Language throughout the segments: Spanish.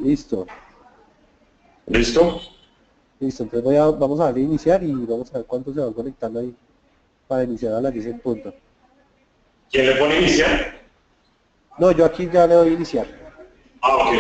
Listo. ¿Listo? Listo, entonces vamos a darle a iniciar y vamos a ver cuántos se van conectando ahí para iniciar a las 10 en punto. ¿Quién le pone iniciar? No, yo aquí ya le doy a iniciar. Ah, ok.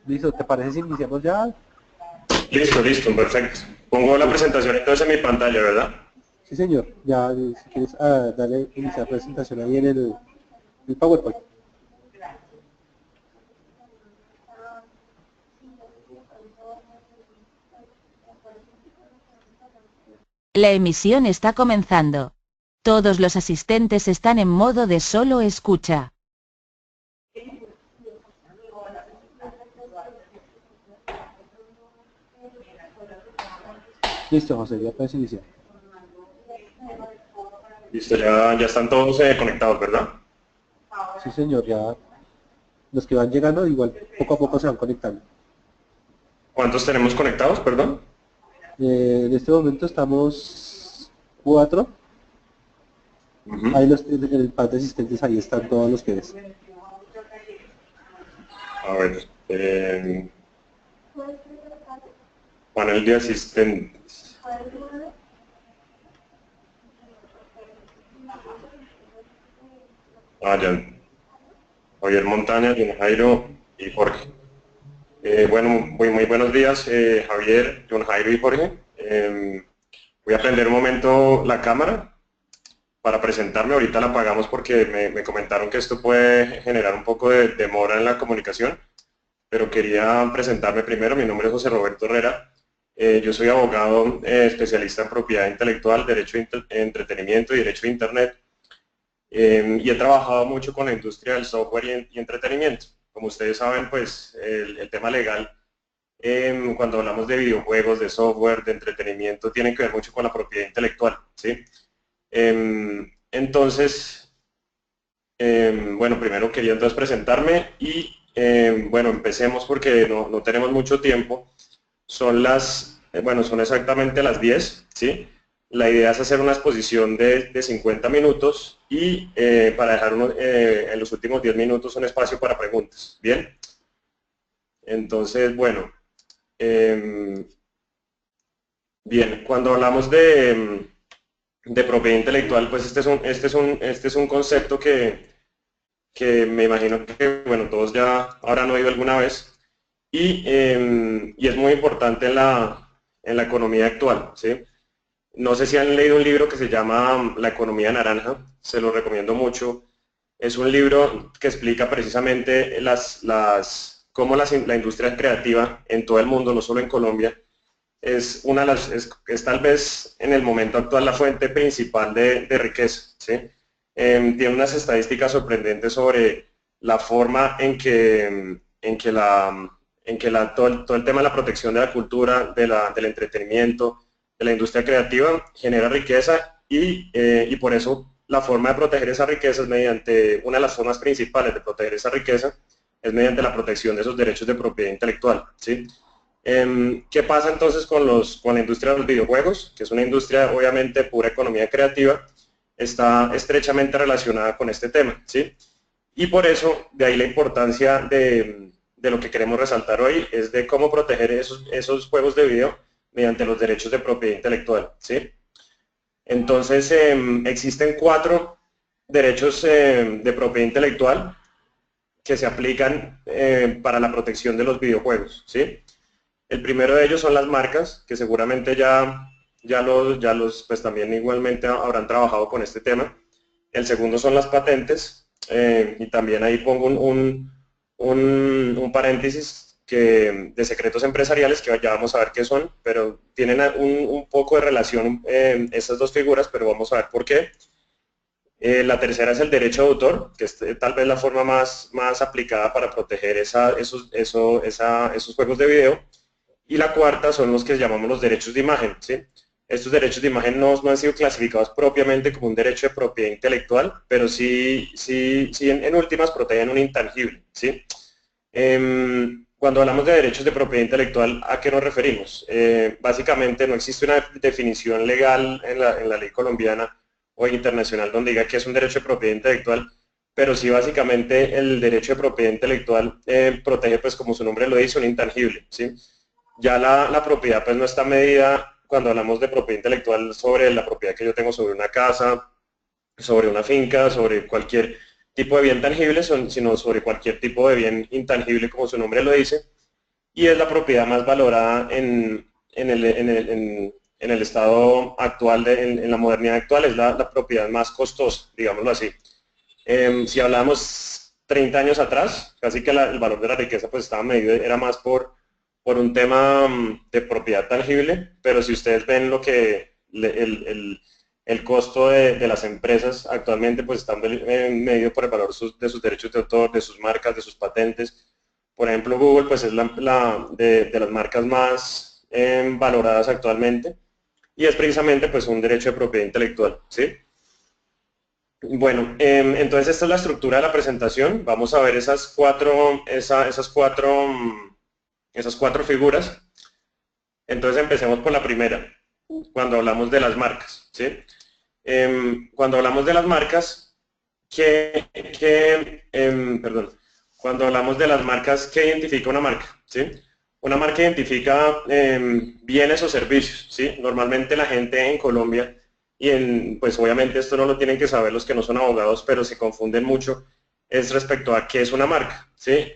Listo, ¿te parece si iniciamos ya? Listo, listo, perfecto. Pongo la Listo. presentación entonces en mi pantalla, ¿verdad? Sí, señor. Ya, si quieres, dale iniciar presentación ahí en el PowerPoint. La emisión está comenzando. Todos los asistentes están en modo de solo escucha. Listo, José, ya puedes iniciar. Listo, ya están todos conectados, ¿verdad? Sí, señor, ya los que van llegando igual poco a poco se van conectando. ¿Cuántos tenemos conectados, perdón? En este momento estamos 4. Ujú. Ahí en el pad de asistentes, ahí están todos los que ves. A ver, panel de asistentes. Ya. Javier Montaña, John Jairo y Jorge. Bueno, muy buenos días, Javier, John Jairo y Jorge. Voy a prender un momento la cámara para presentarme. Ahorita la apagamos porque me comentaron que esto puede generar un poco de demora en la comunicación, pero quería presentarme primero. Mi nombre es José Roberto Herrera. Yo soy abogado especialista en propiedad intelectual, derecho de entretenimiento y derecho de Internet. Y he trabajado mucho con la industria del software y entretenimiento. Como ustedes saben, pues el tema legal, cuando hablamos de videojuegos, de software, de entretenimiento, tiene que ver mucho con la propiedad intelectual, ¿sí? Entonces, bueno, primero quería entonces presentarme y, bueno, empecemos porque no tenemos mucho tiempo. Son son exactamente las 10, ¿sí? La idea es hacer una exposición de 50 minutos y para dejar en los últimos 10 minutos un espacio para preguntas. ¿Bien? Entonces, bueno, bien, cuando hablamos de propiedad intelectual, pues este es un concepto que me imagino que, bueno, todos ya habrán oído alguna vez y es muy importante en la economía actual, ¿sí? No sé si han leído un libro que se llama La economía naranja, se lo recomiendo mucho. Es un libro que explica precisamente cómo la industria creativa en todo el mundo, no solo en Colombia, es tal vez en el momento actual la fuente principal de riqueza, ¿sí? Tiene unas estadísticas sorprendentes sobre la forma todo el tema de la protección de la cultura, del entretenimiento, de la industria creativa genera riqueza y por eso la forma de proteger esa riqueza es mediante, una de las formas principales de proteger esa riqueza es mediante la protección de esos derechos de propiedad intelectual, ¿sí? ¿Qué pasa entonces con la industria de los videojuegos? Que es una industria obviamente pura economía creativa, está estrechamente relacionada con este tema, ¿sí? Y por eso, de ahí la importancia de lo que queremos resaltar hoy, es de cómo proteger esos juegos de video mediante los derechos de propiedad intelectual, ¿sí? Entonces, existen 4 derechos de propiedad intelectual que se aplican para la protección de los videojuegos, ¿sí? El primero de ellos son las marcas, que seguramente pues también igualmente habrán trabajado con este tema. El segundo son las patentes, y también ahí pongo un paréntesis de secretos empresariales, que ya vamos a ver qué son, pero tienen un poco de relación estas dos figuras, pero vamos a ver por qué. La tercera es el derecho de autor, que es tal vez la forma más aplicada para proteger esos juegos de video. Y la cuarta son los que llamamos los derechos de imagen, ¿sí? Estos derechos de imagen no han sido clasificados propiamente como un derecho de propiedad intelectual, pero sí en últimas protegen un intangible, ¿sí? Cuando hablamos de derechos de propiedad intelectual, ¿a qué nos referimos? Básicamente no existe una definición legal en la ley colombiana o internacional donde diga que es un derecho de propiedad intelectual, pero sí básicamente el derecho de propiedad intelectual protege, pues como su nombre lo dice, un intangible, ¿sí? Ya la propiedad pues no está medida cuando hablamos de propiedad intelectual sobre la propiedad que yo tengo sobre una casa, sobre una finca, sobre cualquier tipo de bien tangible, sino sobre cualquier tipo de bien intangible como su nombre lo dice, y es la propiedad más valorada en el estado actual, en la modernidad actual, es la propiedad más costosa, digámoslo así. Si hablamos 30 años atrás, casi que el valor de la riqueza pues estaba medido, era más por un tema de propiedad tangible, pero si ustedes ven el costo de las empresas actualmente, pues están medido por el valor de sus derechos de autor, de sus marcas, de sus patentes. Por ejemplo, Google pues es de las marcas más valoradas actualmente y es precisamente pues un derecho de propiedad intelectual, ¿sí? Bueno, entonces esta es la estructura de la presentación. Vamos a ver esas cuatro figuras. Entonces empecemos por la primera, cuando hablamos de las marcas, ¿sí? Cuando hablamos de las marcas, cuando hablamos de las marcas, ¿qué identifica una marca? ¿Sí? Una marca identifica bienes o servicios, ¿sí? Normalmente la gente en Colombia, pues obviamente esto no lo tienen que saber los que no son abogados, pero se confunden mucho, es respecto a qué es una marca, ¿sí?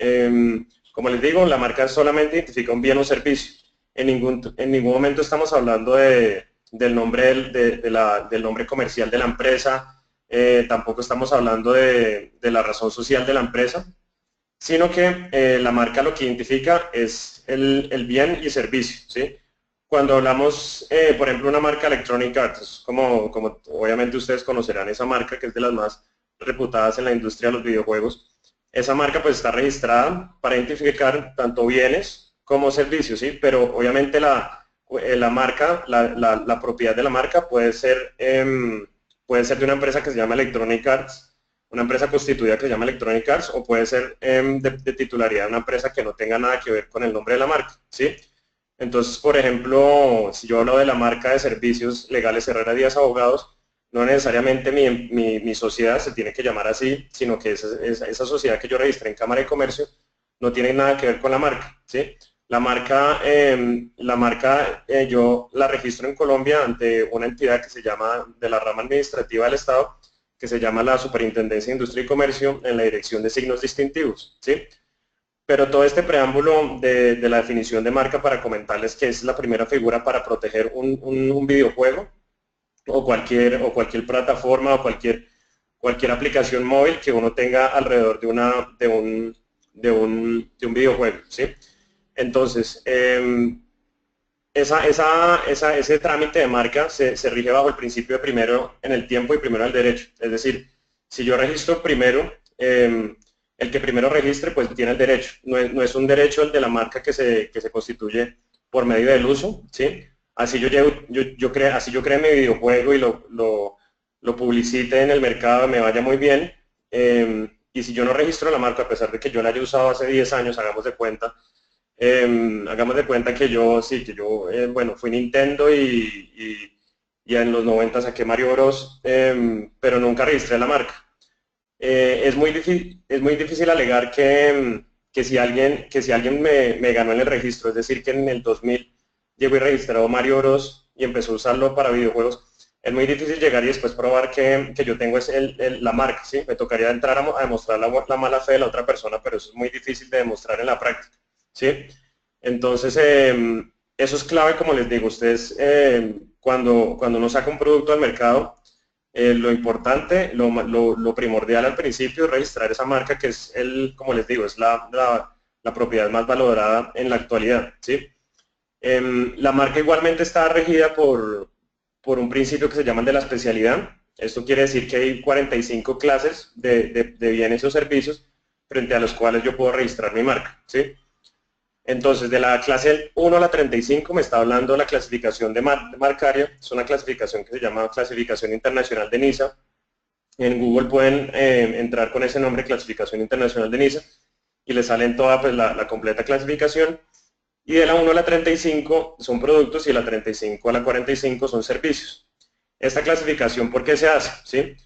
Como les digo, la marca solamente identifica un bien o servicio. En ningún momento estamos hablando del nombre, del nombre comercial de la empresa, tampoco estamos hablando de la razón social de la empresa, sino que la marca lo que identifica es el bien y servicio, ¿sí? Cuando hablamos, por ejemplo, una marca Electronic Arts, como obviamente ustedes conocerán esa marca, que es de las más reputadas en la industria de los videojuegos, esa marca pues está registrada para identificar tanto bienes como servicios, ¿sí? Pero obviamente la marca, la propiedad de la marca puede ser de una empresa que se llama Electronic Arts, una empresa constituida que se llama Electronic Arts, o puede ser de titularidad de una empresa que no tenga nada que ver con el nombre de la marca, ¿sí? Entonces, por ejemplo, si yo hablo de la marca de servicios legales Herrera Díaz Abogados, no necesariamente mi sociedad se tiene que llamar así, sino que esa sociedad que yo registré en Cámara de Comercio no tiene nada que ver con la marca, ¿sí? La marca yo la registro en Colombia ante una entidad que se llama, de la rama administrativa del Estado, que se llama la Superintendencia de Industria y Comercio en la Dirección de Signos Distintivos, ¿sí? Pero todo este preámbulo de la definición de marca para comentarles que es la primera figura para proteger un videojuego o cualquier plataforma o cualquier aplicación móvil que uno tenga alrededor de un videojuego, ¿sí? Entonces, ese trámite de marca se rige bajo el principio de primero en el tiempo y primero en el derecho. Es decir, si yo registro primero, el que primero registre pues tiene el derecho. No es un derecho el de la marca que se constituye por medio del uso, ¿sí? Así yo cree mi videojuego y lo publicite en el mercado, me vaya muy bien. Y si yo no registro la marca, a pesar de que yo la haya usado hace 10 años, hagamos de cuenta que yo, sí, bueno, fui Nintendo y en los 90 saqué Mario Bros, pero nunca registré la marca. Es muy difícil alegar que si alguien me ganó en el registro, es decir, que en el 2000 llegó y registró Mario Bros y empezó a usarlo para videojuegos, es muy difícil llegar y después probar que yo tengo la marca, ¿sí? Me tocaría entrar a demostrar la mala fe de la otra persona, pero eso es muy difícil de demostrar en la práctica, ¿sí? Entonces, eso es clave, como les digo, ustedes cuando uno saca un producto al mercado, lo importante, lo primordial al principio es registrar esa marca que es, como les digo, es la propiedad más valorada en la actualidad, ¿sí? La marca igualmente está regida por un principio que se llama el de la especialidad. Esto quiere decir que hay 45 clases de bienes o servicios frente a los cuales yo puedo registrar mi marca, ¿sí? Entonces, de la clase 1 a la 35 me está hablando la clasificación de marcaria, es una clasificación que se llama Clasificación Internacional de NISA. En Google pueden entrar con ese nombre, Clasificación Internacional de NISA, y les salen toda pues, la completa clasificación. Y de la 1 a la 35 son productos y de la 35 a la 45 son servicios. Esta clasificación, ¿por qué se hace? ¿Sí?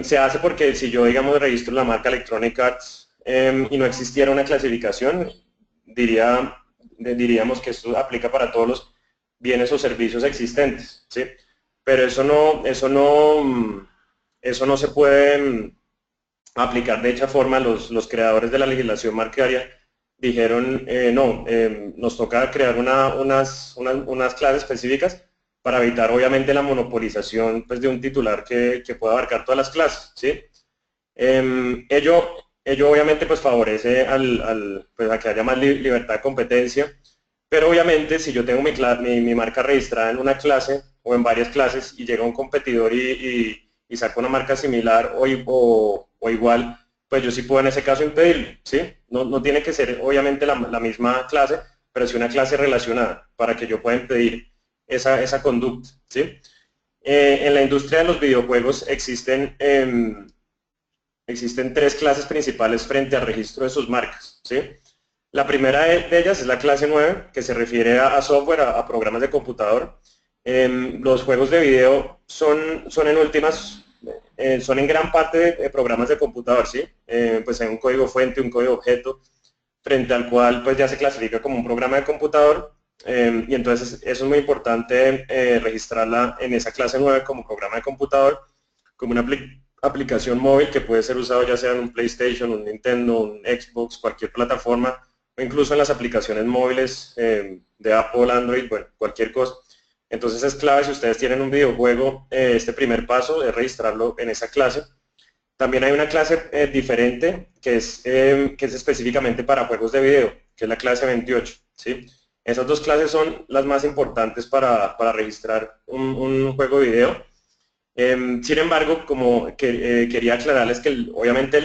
Se hace porque si yo, digamos, registro la marca Electronic Arts y no existiera una clasificación, diríamos que esto aplica para todos los bienes o servicios existentes, ¿sí? Pero eso no se puede aplicar de dicha forma. Los creadores de la legislación marcaria dijeron, no, nos toca crear unas clases específicas para evitar obviamente la monopolización pues, de un titular que pueda abarcar todas las clases, ¿sí? Ello obviamente pues favorece pues, a que haya más libertad de competencia, pero obviamente si yo tengo mi marca registrada en una clase o en varias clases y llega un competidor y saca una marca similar o igual, pues yo sí puedo en ese caso impedirlo, ¿sí? No tiene que ser obviamente la misma clase, pero sí una clase relacionada para que yo pueda impedir esa conducta, ¿sí? En la industria de los videojuegos existen 3 clases principales frente al registro de sus marcas, ¿sí? La primera de ellas es la clase 9, que se refiere a software, programas de computador. Los juegos de video son en últimas son en gran parte programas de computador, ¿sí? Pues hay un código fuente, un código objeto, frente al cual pues ya se clasifica como un programa de computador, y entonces eso es muy importante registrarla en esa clase 9 como programa de computador, como una aplicación móvil que puede ser usado ya sea en un PlayStation, un Nintendo, un Xbox, cualquier plataforma, o incluso en las aplicaciones móviles de Apple, Android, bueno, cualquier cosa. Entonces es clave, si ustedes tienen un videojuego, este primer paso es registrarlo en esa clase. También hay una clase diferente que es específicamente para juegos de video, que es la clase 28, ¿sí? Esas dos clases son las más importantes para registrar un juego de video. Sin embargo, como que, quería aclararles que obviamente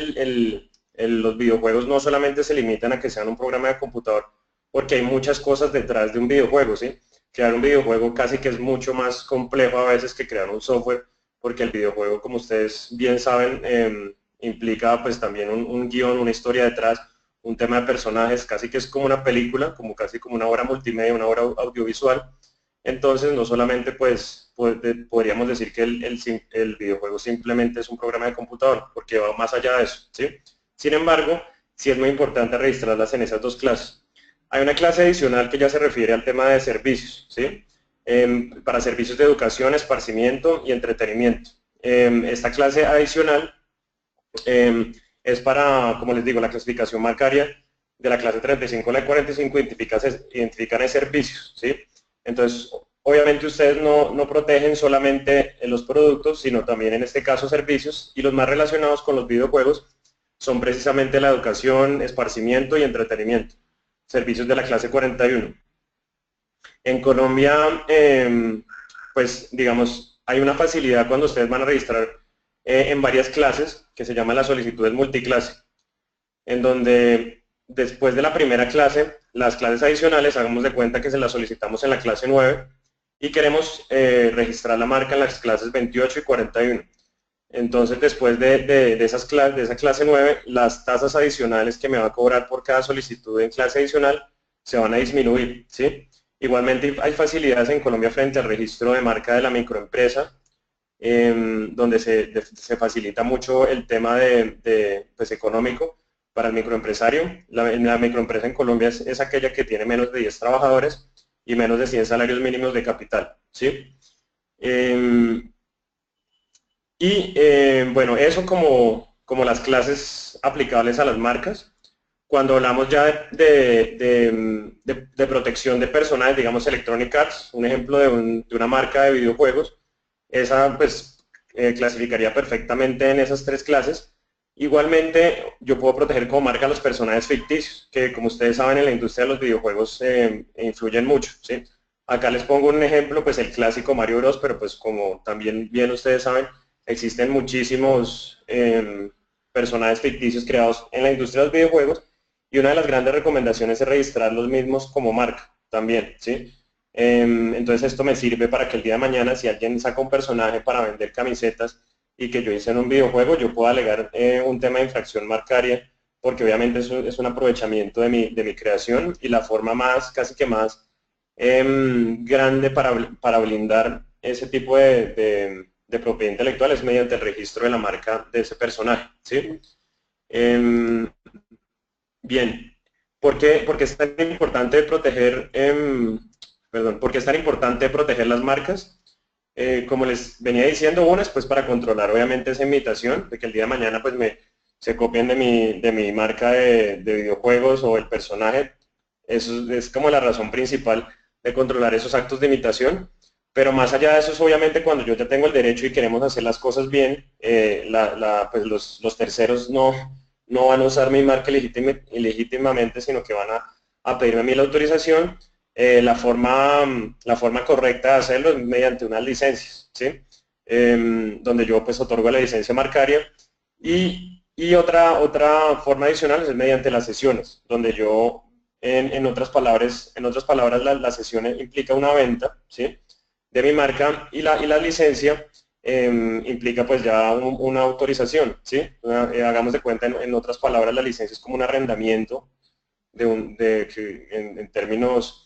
los videojuegos no solamente se limitan a que sean un programa de computador, porque hay muchas cosas detrás de un videojuego, ¿sí? Crear un videojuego casi que es mucho más complejo a veces que crear un software, porque el videojuego, como ustedes bien saben, implica pues también un guión, una historia detrás, un tema de personajes, casi que es como una película, casi como una obra multimedia, una obra audiovisual. Entonces, no solamente pues podríamos decir que el videojuego simplemente es un programa de computador, porque va más allá de eso, ¿sí? Sin embargo, sí es muy importante registrarlas en esas dos clases. Hay una clase adicional que ya se refiere al tema de servicios, ¿sí? Para servicios de educación, esparcimiento y entretenimiento. Esta clase adicional es para, como les digo, la clasificación marcaria de la clase 35 a la 45 identifican servicios, ¿sí? Entonces, obviamente ustedes no protegen solamente los productos, sino también en este caso servicios, y los más relacionados con los videojuegos son precisamente la educación, esparcimiento y entretenimiento, servicios de la clase 41. En Colombia, pues digamos, hay una facilidad cuando ustedes van a registrar en varias clases que se llama la solicitudes multiclase, en donde después de la primera clase, las clases adicionales, hagamos de cuenta que se las solicitamos en la clase 9 y queremos registrar la marca en las clases 28 y 41. Entonces, después de esa clase 9, las tasas adicionales que me va a cobrar por cada solicitud en clase adicional se van a disminuir, ¿sí? Igualmente hay facilidades en Colombia frente al registro de marca de la microempresa, donde se facilita mucho el tema pues, económico para el microempresario. La microempresa en Colombia es aquella que tiene menos de 10 trabajadores y menos de 100 salarios mínimos de capital, ¿sí? Bueno, eso como las clases aplicables a las marcas. Cuando hablamos ya de protección de personajes, digamos Electronic Arts, un ejemplo de una marca de videojuegos, esa pues clasificaría perfectamente en esas tres clases. Igualmente, yo puedo proteger como marca los personajes ficticios, que como ustedes saben en la industria de los videojuegos influyen mucho, ¿sí? Acá les pongo un ejemplo, pues el clásico Mario Bros, pero pues como también bien ustedes saben, existen muchísimos personajes ficticios creados en la industria de los videojuegos, y una de las grandes recomendaciones es registrar los mismos como marca también, ¿sí? Entonces esto me sirve para que el día de mañana, si alguien saca un personaje para vender camisetas y que yo hice en un videojuego, yo puedo alegar un tema de infracción marcaria, porque obviamente eso es un aprovechamiento de mi creación, y la forma casi que más grande para blindar ese tipo de propiedad intelectual es mediante el registro de la marca de ese personaje, ¿sí? Bien, ¿por qué es tan importante proteger, ¿por qué es tan importante proteger las marcas? Como les venía diciendo, una es pues para controlar obviamente esa imitación, de que el día de mañana pues se copien de mi marca de videojuegos o el personaje. Eso es como la razón principal de controlar esos actos de imitación. Pero más allá de eso es obviamente cuando yo ya tengo el derecho y queremos hacer las cosas bien, pues los terceros no van a usar mi marca ilegítimamente, sino que van a pedirme a mí la autorización. La forma correcta de hacerlo es mediante unas licencias, ¿sí? Donde yo pues otorgo la licencia marcaria, y otra forma adicional es mediante las sesiones, donde yo, en otras palabras, la sesión implica una venta, ¿sí? De mi marca, y la licencia implica pues ya una autorización, ¿sí? Hagamos de cuenta, en otras palabras, la licencia es como un arrendamiento que en términos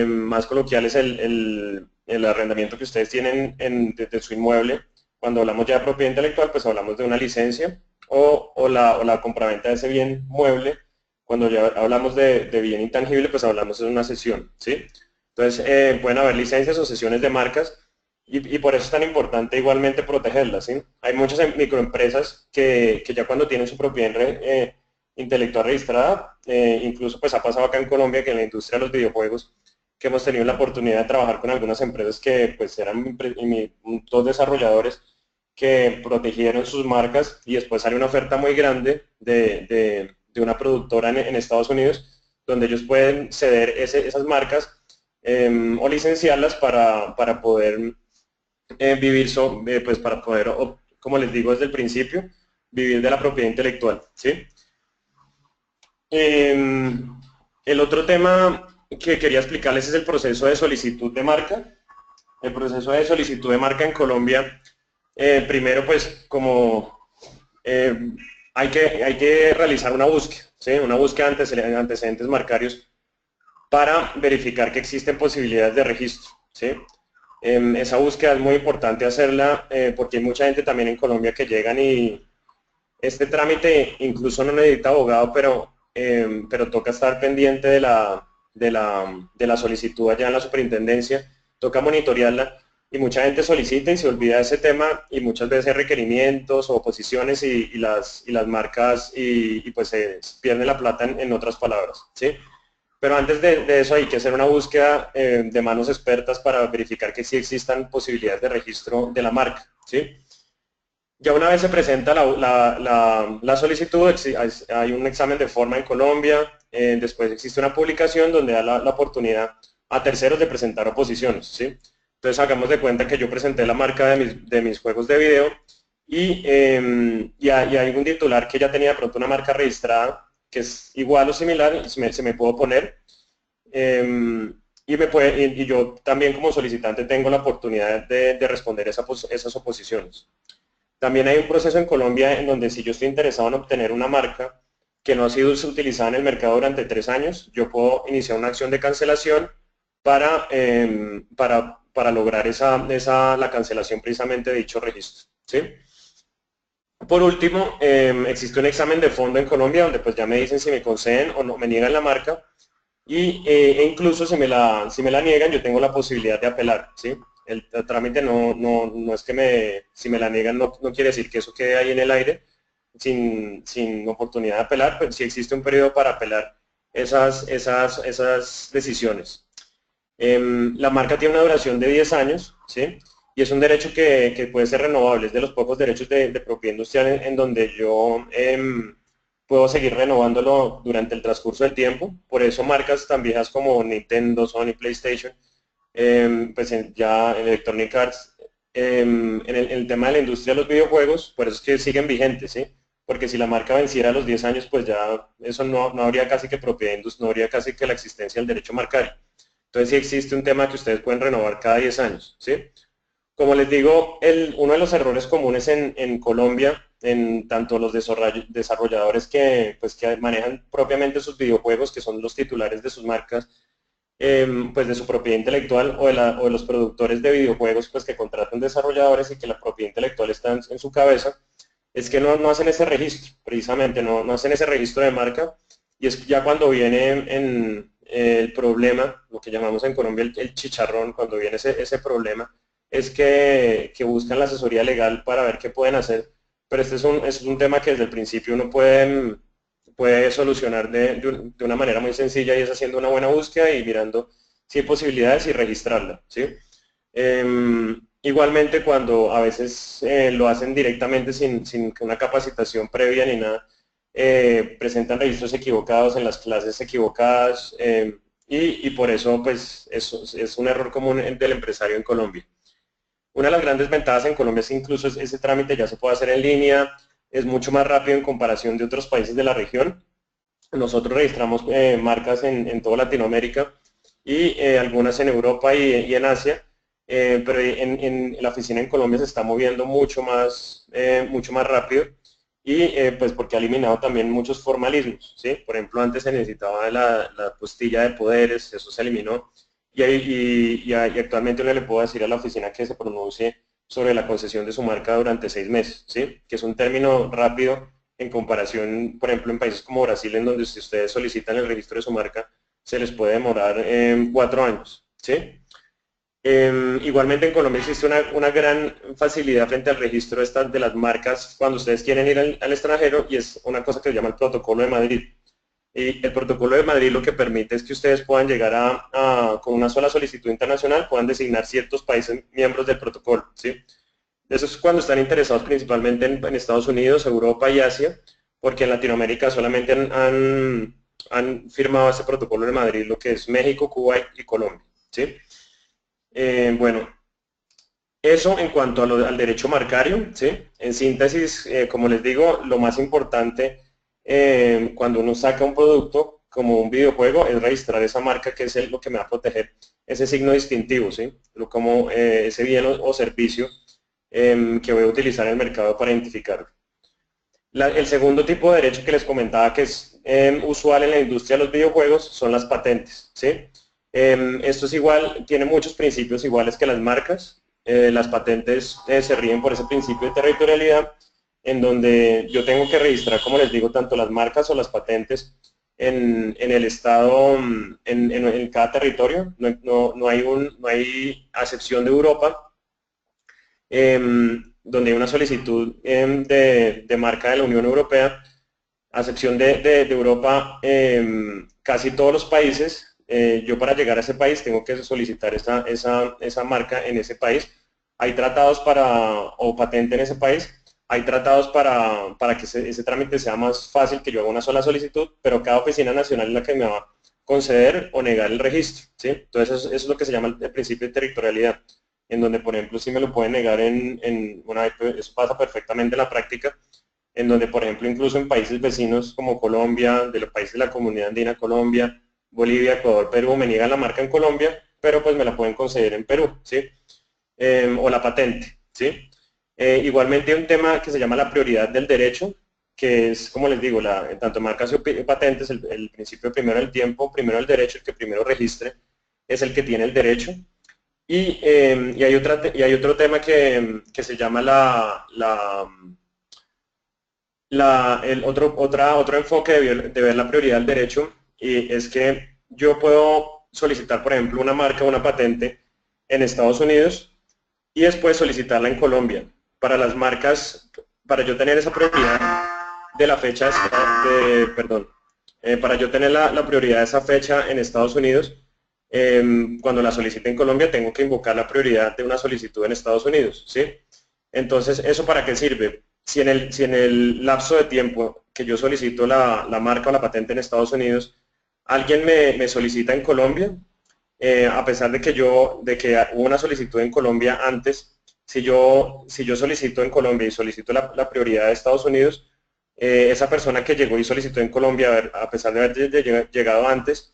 más coloquiales, el arrendamiento que ustedes tienen de su inmueble cuando hablamos ya de propiedad intelectual, pues hablamos de una licencia o la compraventa de ese bien mueble. Cuando ya hablamos de bien intangible, pues hablamos de una cesión, ¿sí? Entonces, pueden haber licencias o cesiones de marcas y por eso es tan importante igualmente protegerlas, ¿sí? Hay muchas microempresas que ya cuando tienen su propiedad intelectual registrada, incluso pues ha pasado acá en Colombia que en la industria de los videojuegos, que hemos tenido la oportunidad de trabajar con algunas empresas que pues eran dos desarrolladores que protegieron sus marcas y después sale una oferta muy grande de una productora en Estados Unidos donde ellos pueden ceder esas marcas o licenciarlas para poder vivir, pues para poder, como les digo desde el principio, vivir de la propiedad intelectual, ¿sí? El otro tema que quería explicarles es el proceso de solicitud de marca. El proceso de solicitud de marca en Colombia, primero pues como hay que realizar una búsqueda, ¿sí? Una búsqueda de antecedentes marcarios para verificar que existen posibilidades de registro, ¿sí? Esa búsqueda es muy importante hacerla porque hay mucha gente también en Colombia que llegan y este trámite incluso no necesita abogado, pero toca estar pendiente de la solicitud allá en la superintendencia, toca monitorearla y mucha gente solicita y se olvida de ese tema y muchas veces hay requerimientos o oposiciones y las marcas y pues se pierde la plata en otras palabras, ¿sí? Pero antes de eso hay que hacer una búsqueda de manos expertas para verificar que sí existan posibilidades de registro de la marca, ¿sí? Ya una vez se presenta la solicitud, hay un examen de forma en Colombia, después existe una publicación donde da la oportunidad a terceros de presentar oposiciones, ¿sí? Entonces hagamos de cuenta que yo presenté la marca de mis juegos de video y hay un titular que ya tenía de pronto una marca registrada que es igual o similar, se me puedo poner y yo también como solicitante tengo la oportunidad de responder esas oposiciones. También hay un proceso en Colombia en donde si yo estoy interesado en obtener una marca que no ha sido utilizada en el mercado durante 3 años, yo puedo iniciar una acción de cancelación para lograr la cancelación precisamente de dicho registro, ¿sí? Por último, existe un examen de fondo en Colombia donde pues ya me dicen si me conceden o no me niegan la marca e incluso si me la niegan yo tengo la posibilidad de apelar, ¿sí? El trámite no es que si me la niegan no quiere decir que eso quede ahí en el aire sin oportunidad de apelar, pero sí existe un periodo para apelar esas decisiones. La marca tiene una duración de 10 años, ¿sí? Y es un derecho que puede ser renovable, es de los pocos derechos de propiedad industrial en donde yo puedo seguir renovándolo durante el transcurso del tiempo. Por eso marcas tan viejas como Nintendo, Sony, PlayStation, pues ya en Electronic Arts, en el tema de la industria de los videojuegos, por eso es que siguen vigentes, ¿sí? Porque si la marca venciera a los 10 años, pues ya eso no habría casi que propiedad industrial, no habría casi que la existencia del derecho marcario. Entonces sí existe un tema que ustedes pueden renovar cada 10 años, ¿sí? Como les digo, uno de los errores comunes en Colombia, en tanto los desarrolladores que manejan propiamente sus videojuegos, que son los titulares de sus marcas, pues de su propiedad intelectual o de los productores de videojuegos pues que contratan desarrolladores y que la propiedad intelectual está en su cabeza, es que no hacen ese registro, precisamente, no hacen ese registro de marca y es ya cuando viene el problema, lo que llamamos en Colombia el chicharrón, cuando viene ese problema, es que buscan la asesoría legal para ver qué pueden hacer, pero este es un tema que desde el principio uno puede solucionar de una manera muy sencilla y es haciendo una buena búsqueda y mirando si hay posibilidades y registrarla, ¿sí? Igualmente cuando a veces lo hacen directamente sin una capacitación previa ni nada, presentan registros equivocados en las clases equivocadas y por eso pues eso es un error común del empresario en Colombia. Una de las grandes ventajas en Colombia es que incluso ese trámite ya se puede hacer en línea, es mucho más rápido en comparación de otros países de la región. Nosotros registramos marcas en toda Latinoamérica y algunas en Europa y en Asia, pero en la oficina en Colombia se está moviendo mucho más rápido y pues porque ha eliminado también muchos formalismos, ¿sí? Por ejemplo, antes se necesitaba la postilla de poderes, eso se eliminó y actualmente uno le puedo decir a la oficina que se pronuncie sobre la concesión de su marca durante 6 meses, ¿sí? Que es un término rápido en comparación, por ejemplo, en países como Brasil, en donde si ustedes solicitan el registro de su marca, se les puede demorar 4 años, ¿sí? Igualmente en Colombia existe una gran facilidad frente al registro de las marcas cuando ustedes quieren ir al extranjero, y es una cosa que se llama el Protocolo de Madrid. Y el Protocolo de Madrid lo que permite es que ustedes puedan llegar con una sola solicitud internacional, puedan designar ciertos países miembros del protocolo, ¿sí? Eso es cuando están interesados principalmente en Estados Unidos, Europa y Asia, porque en Latinoamérica solamente han firmado ese Protocolo de Madrid lo que es México, Cuba y Colombia, ¿sí? Bueno, eso en cuanto al derecho marcario, ¿sí? En síntesis, como les digo, lo más importante cuando uno saca un producto como un videojuego es registrar esa marca, que es lo que me va a proteger, ese signo distintivo, ¿sí? Como ese bien o servicio que voy a utilizar en el mercado para identificarlo. El segundo tipo de derecho que les comentaba que es usual en la industria de los videojuegos son las patentes, ¿sí? Esto es igual, tiene muchos principios iguales que las marcas. Las patentes se rigen por ese principio de territorialidad, en donde yo tengo que registrar, como les digo, tanto las marcas o las patentes en el estado, en cada territorio. No hay acepción de Europa, donde hay una solicitud de marca de la Unión Europea, a excepción de Europa, casi todos los países, yo para llegar a ese país tengo que solicitar esa marca en ese país. Hay tratados o patente en ese país, hay tratados para que ese trámite sea más fácil, que yo haga una sola solicitud, pero cada oficina nacional es la que me va a conceder o negar el registro, ¿sí? Entonces eso es lo que se llama el principio de territorialidad, en donde, por ejemplo, si me lo pueden negar eso pasa perfectamente en la práctica, en donde, por ejemplo, incluso en países vecinos como Colombia, de los países de la Comunidad Andina, Colombia, Bolivia, Ecuador, Perú, me niegan la marca en Colombia, pero pues me la pueden conceder en Perú, ¿sí? O la patente, ¿sí? Igualmente hay un tema que se llama la prioridad del derecho, que es, como les digo, tanto en marcas y patentes, el principio primero del tiempo, primero el derecho, el que primero registre es el que tiene el derecho. Y hay otro tema que se llama otro enfoque de ver la prioridad del derecho, y es que yo puedo solicitar, por ejemplo, una marca o una patente en Estados Unidos y después solicitarla en Colombia. Para las marcas, para yo tener esa prioridad de la fecha, para yo tener la prioridad de esa fecha en Estados Unidos, cuando la solicite en Colombia tengo que invocar la prioridad de una solicitud en Estados Unidos, ¿sí? Entonces, ¿eso para qué sirve? Si en el lapso de tiempo que yo solicito la marca o la patente en Estados Unidos, alguien me solicita en Colombia, a pesar de que hubo una solicitud en Colombia antes, si yo solicito en Colombia y solicito la prioridad de Estados Unidos, esa persona que llegó y solicitó en Colombia, a pesar de haber llegado antes,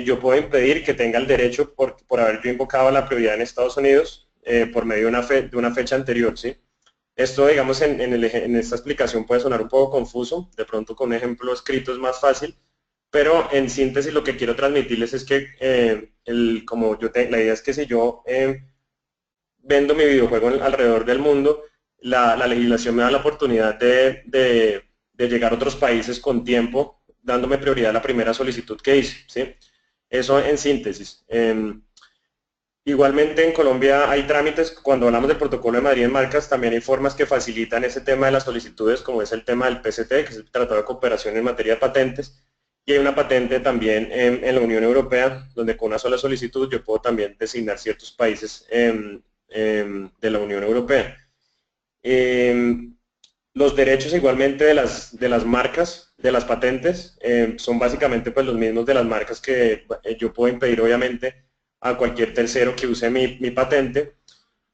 yo puedo impedir que tenga el derecho por haber yo invocado la prioridad en Estados Unidos por medio de una fecha anterior, ¿sí? Esto, digamos, en esta explicación puede sonar un poco confuso, de pronto con un ejemplo escrito es más fácil, pero en síntesis lo que quiero transmitirles es que la idea es que si yo vendo mi videojuego alrededor del mundo, la legislación me da la oportunidad de llegar a otros países con tiempo, dándome prioridad a la primera solicitud que hice, ¿sí? Eso en síntesis. Igualmente en Colombia hay trámites, cuando hablamos del Protocolo de Madrid en marcas, también hay formas que facilitan ese tema de las solicitudes, como es el tema del PCT, que es el Tratado de Cooperación en materia de patentes, y hay una patente también en la Unión Europea, donde con una sola solicitud yo puedo también designar ciertos países de la Unión Europea. Los derechos igualmente de las marcas, de las patentes, son básicamente pues los mismos de las marcas, que yo puedo impedir obviamente a cualquier tercero que use mi patente.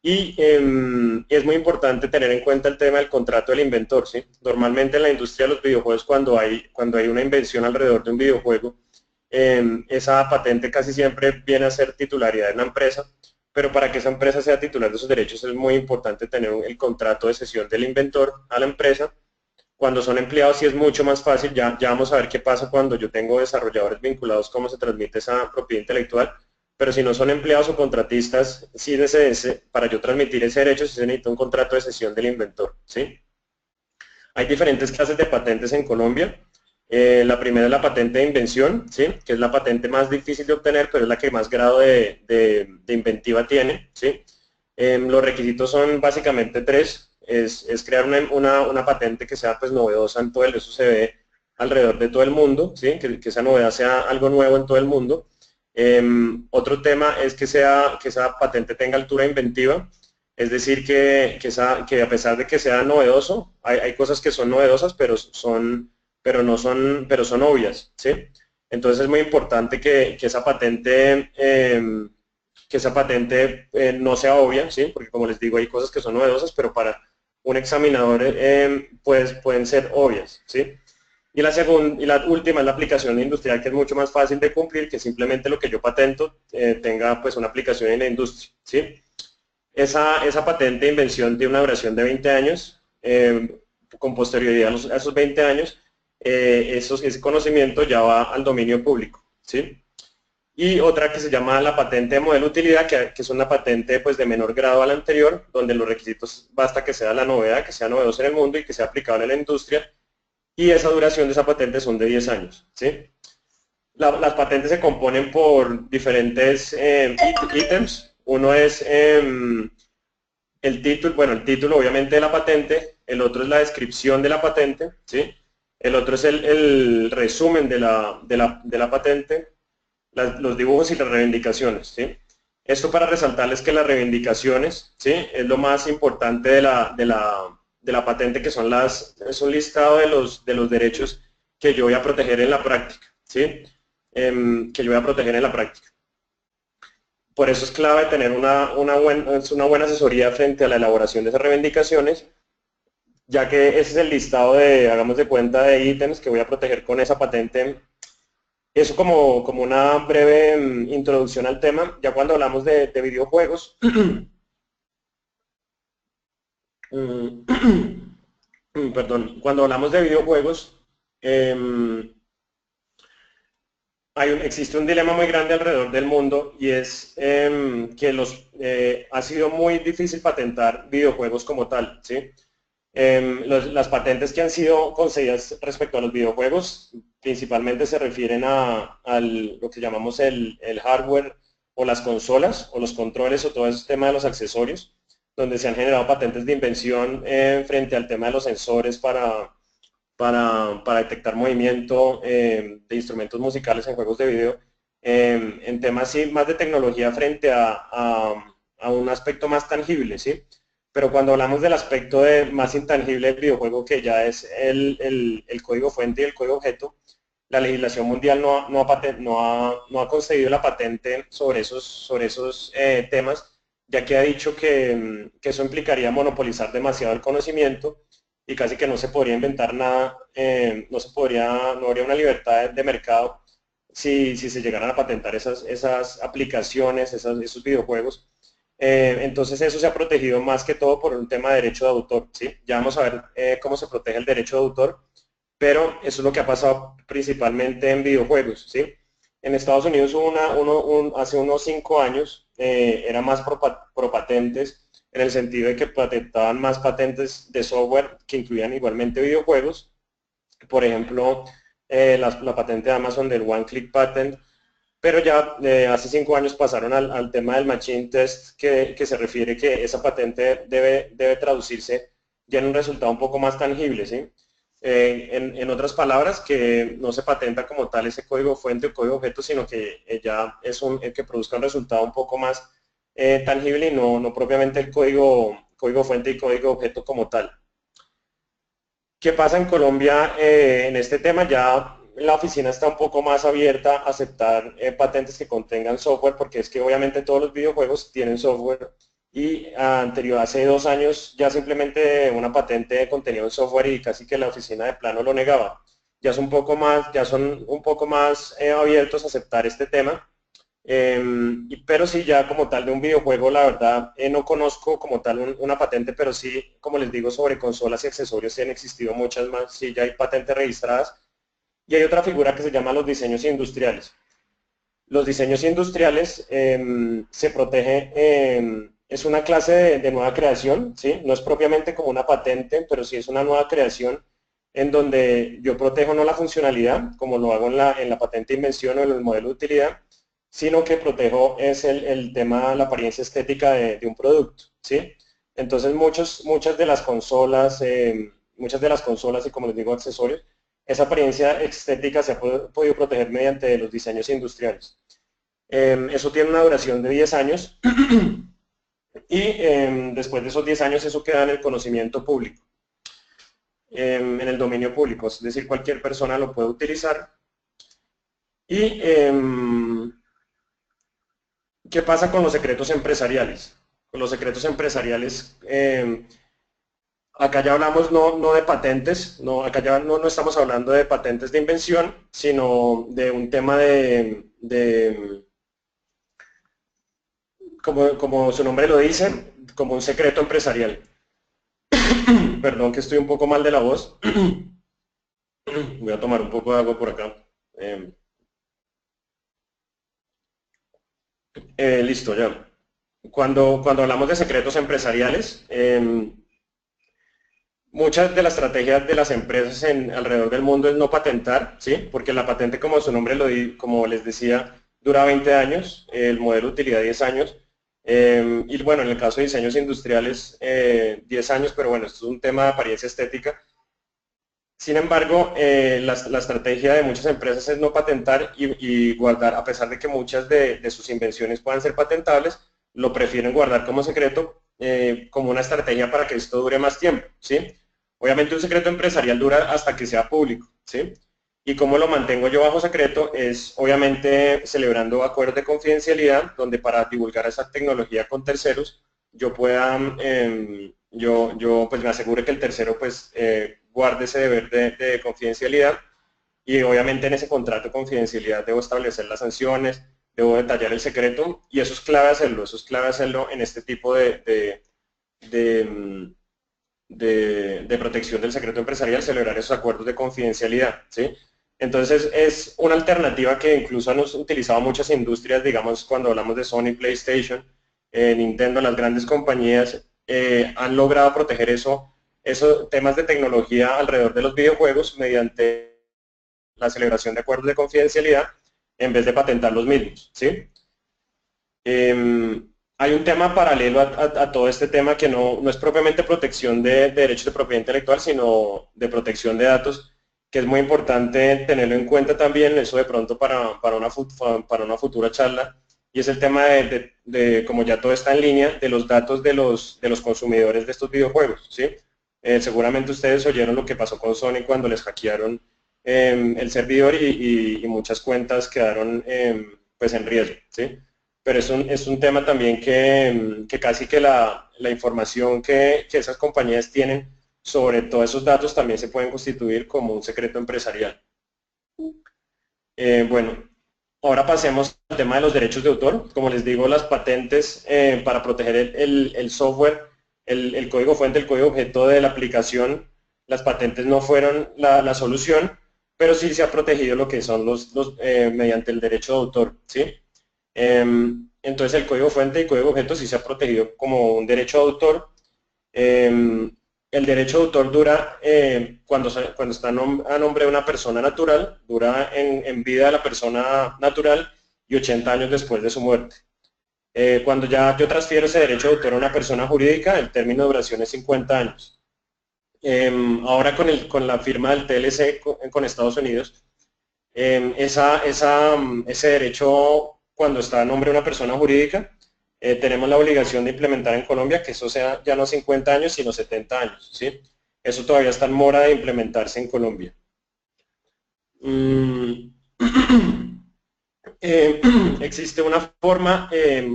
Y es muy importante tener en cuenta el tema del contrato del inventor, ¿sí? Normalmente en la industria de los videojuegos, cuando hay una invención alrededor de un videojuego, esa patente casi siempre viene a ser titularidad de una empresa, pero para que esa empresa sea titular de esos derechos es muy importante tener el contrato de cesión del inventor a la empresa. Cuando son empleados sí es mucho más fácil, ya vamos a ver qué pasa cuando yo tengo desarrolladores vinculados, cómo se transmite esa propiedad intelectual, pero si no son empleados o contratistas, para yo transmitir ese derecho, sí se necesita un contrato de cesión del inventor, ¿sí? Hay diferentes clases de patentes en Colombia. La primera es la patente de invención, ¿sí? Que es la patente más difícil de obtener, pero es la que más grado de inventiva tiene, ¿sí? Los requisitos son básicamente tres. Es crear una patente que sea pues novedosa en todo eso se ve alrededor de todo el mundo, ¿sí? Que esa novedad sea algo nuevo en todo el mundo. Otro tema es que esa patente tenga altura inventiva, es decir, que a pesar de que sea novedoso, hay cosas que son novedosas, pero son obvias, ¿sí? Entonces es muy importante que esa patente no sea obvia, ¿sí? Porque como les digo, hay cosas que son novedosas, pero para un examinador pues, pueden ser obvias, ¿sí? Y la última es la aplicación industrial, que es mucho más fácil de cumplir, que simplemente lo que yo patento tenga pues una aplicación en la industria, ¿sí? Esa patente de invención tiene una duración de 20 años, con posterioridad a esos 20 años, ese conocimiento ya va al dominio público, ¿sí? Y otra que se llama la patente de modelo de utilidad, que es una patente pues, de menor grado a la anterior, donde los requisitos basta que sea la novedad, que sea novedosa en el mundo y que sea aplicable en la industria, y esa duración de esa patente son de 10 años, ¿sí? Las patentes se componen por diferentes ítems. Uno es el título obviamente de la patente, el otro es la descripción de la patente, ¿sí? El otro es el resumen de la patente, los dibujos y las reivindicaciones, ¿sí? Esto para resaltarles que las reivindicaciones, ¿sí? Es lo más importante de la patente, que es un listado de los derechos que yo voy a proteger en la práctica, ¿sí? Que yo voy a proteger en la práctica. Por eso es clave tener una buena asesoría frente a la elaboración de esas reivindicaciones, ya que ese es el listado hagamos de cuenta, de ítems que voy a proteger con esa patente. Eso como una breve introducción al tema. Ya cuando hablamos de videojuegos, perdón, cuando hablamos de videojuegos, existe un dilema muy grande alrededor del mundo, y es que ha sido muy difícil patentar videojuegos como tal, ¿sí? Las patentes que han sido concedidas respecto a los videojuegos principalmente se refieren a lo que llamamos el hardware o las consolas o los controles o todo ese tema de los accesorios, donde se han generado patentes de invención frente al tema de los sensores para detectar movimiento de instrumentos musicales en juegos de video, en temas sí, más de tecnología frente a un aspecto más tangible, ¿sí? Pero cuando hablamos del aspecto más intangible del videojuego, que ya es el código fuente y el código objeto, la legislación mundial no ha concedido la patente sobre esos temas, ya que ha dicho que eso implicaría monopolizar demasiado el conocimiento y casi que no se podría inventar nada, no habría una libertad de mercado si se llegaran a patentar esas aplicaciones, esos videojuegos. Entonces eso se ha protegido más que todo por un tema de derecho de autor, ¿sí? Ya vamos a ver cómo se protege el derecho de autor, pero eso es lo que ha pasado principalmente en videojuegos, ¿sí? En Estados Unidos hace unos 5 años era más pro patentes, en el sentido de que patentaban más patentes de software que incluían igualmente videojuegos. Por ejemplo, la patente de Amazon del One Click Patent, pero ya hace 5 años pasaron al tema del Machine Test, que se refiere que esa patente debe traducirse ya en un resultado un poco más tangible, ¿sí? En otras palabras, que no se patenta como tal ese código fuente o código objeto, sino que ya es el que produzca un resultado un poco más tangible y no propiamente el código fuente y código objeto como tal. ¿Qué pasa en Colombia en este tema? Ya la oficina está un poco más abierta a aceptar patentes que contengan software, porque es que obviamente todos los videojuegos tienen software, y hace 2 años ya simplemente una patente contenía un software y casi que la oficina de plano lo negaba. Ya son un poco más abiertos a aceptar este tema. Pero sí, ya como tal de un videojuego, la verdad, no conozco como tal una patente, pero sí, como les digo, sobre consolas y accesorios sí han existido muchas más, sí, ya hay patentes registradas. Y hay otra figura que se llama los diseños industriales. Los diseños industriales se protege, es una clase de nueva creación, ¿sí? No es propiamente como una patente, pero sí es una nueva creación en donde yo protejo no la funcionalidad, como lo hago en la patente de invención o en el modelo de utilidad, sino que protejo es el tema, la apariencia estética de un producto, ¿sí? Entonces muchas de las consolas, y como les digo, accesorios, esa apariencia estética se ha podido proteger mediante los diseños industriales. Eso tiene una duración de 10 años y después de esos 10 años eso queda en el conocimiento público, en el dominio público, es decir, cualquier persona lo puede utilizar. ¿Y qué pasa con los secretos empresariales? Con los secretos empresariales, acá ya hablamos no de patentes, acá ya no estamos hablando de patentes de invención, sino de un tema como su nombre lo dice, como un secreto empresarial. Perdón que estoy un poco mal de la voz. Voy a tomar un poco de agua por acá. Listo, ya. Cuando hablamos de secretos empresariales, muchas de las estrategias de las empresas alrededor del mundo es no patentar, ¿sí? Porque la patente, como su nombre como les decía, dura 20 años, el modelo de utilidad 10 años, y bueno, en el caso de diseños industriales, 10 años, pero bueno, esto es un tema de apariencia estética. Sin embargo, la estrategia de muchas empresas es no patentar y guardar, a pesar de que muchas de sus invenciones puedan ser patentables, lo prefieren guardar como secreto, como una estrategia para que esto dure más tiempo, ¿sí? Obviamente un secreto empresarial dura hasta que sea público, ¿sí? Y cómo lo mantengo yo bajo secreto es obviamente celebrando acuerdos de confidencialidad, donde para divulgar esa tecnología con terceros, yo pueda, yo pues me asegure que el tercero pues guarde ese deber de confidencialidad, y obviamente en ese contrato de confidencialidad debo establecer las sanciones, debo detallar el secreto, y eso es clave hacerlo en este tipo de protección del secreto empresarial, celebrar esos acuerdos de confidencialidad, ¿sí? Entonces es una alternativa que incluso han utilizado muchas industrias, digamos cuando hablamos de Sony, PlayStation, Nintendo, las grandes compañías han logrado proteger esos temas de tecnología alrededor de los videojuegos mediante la celebración de acuerdos de confidencialidad en vez de patentar los mismos, ¿sí? Hay un tema paralelo a todo este tema que no es propiamente protección de derechos de propiedad intelectual, sino de protección de datos, que es muy importante tenerlo en cuenta también, eso de pronto para una futura charla, y es el tema como ya todo está en línea, de los datos de los consumidores de estos videojuegos, ¿sí? Seguramente ustedes oyeron lo que pasó con Sony cuando les hackearon el servidor y muchas cuentas quedaron pues en riesgo, ¿sí? Pero es un tema también que casi que la información que esas compañías tienen sobre todos esos datos también se pueden constituir como un secreto empresarial. Bueno, ahora pasemos al tema de los derechos de autor. Como les digo, las patentes para proteger el software, el código fuente, el código objeto de la aplicación, las patentes no fueron la solución, pero sí se ha protegido lo que son mediante el derecho de autor, ¿sí? Entonces el código fuente y código objeto sí se ha protegido como un derecho de autor. El derecho de autor dura, cuando está a nombre de una persona natural, dura en vida de la persona natural y 80 años después de su muerte. Cuando ya yo transfiero ese derecho de autor a una persona jurídica, el término de duración es 50 años. Ahora con la firma del TLC con Estados Unidos, ese derecho, cuando está a nombre de una persona jurídica, tenemos la obligación de implementar en Colombia que eso sea ya no 50 años, sino 70 años, ¿sí? Eso todavía está en mora de implementarse en Colombia. Existe una forma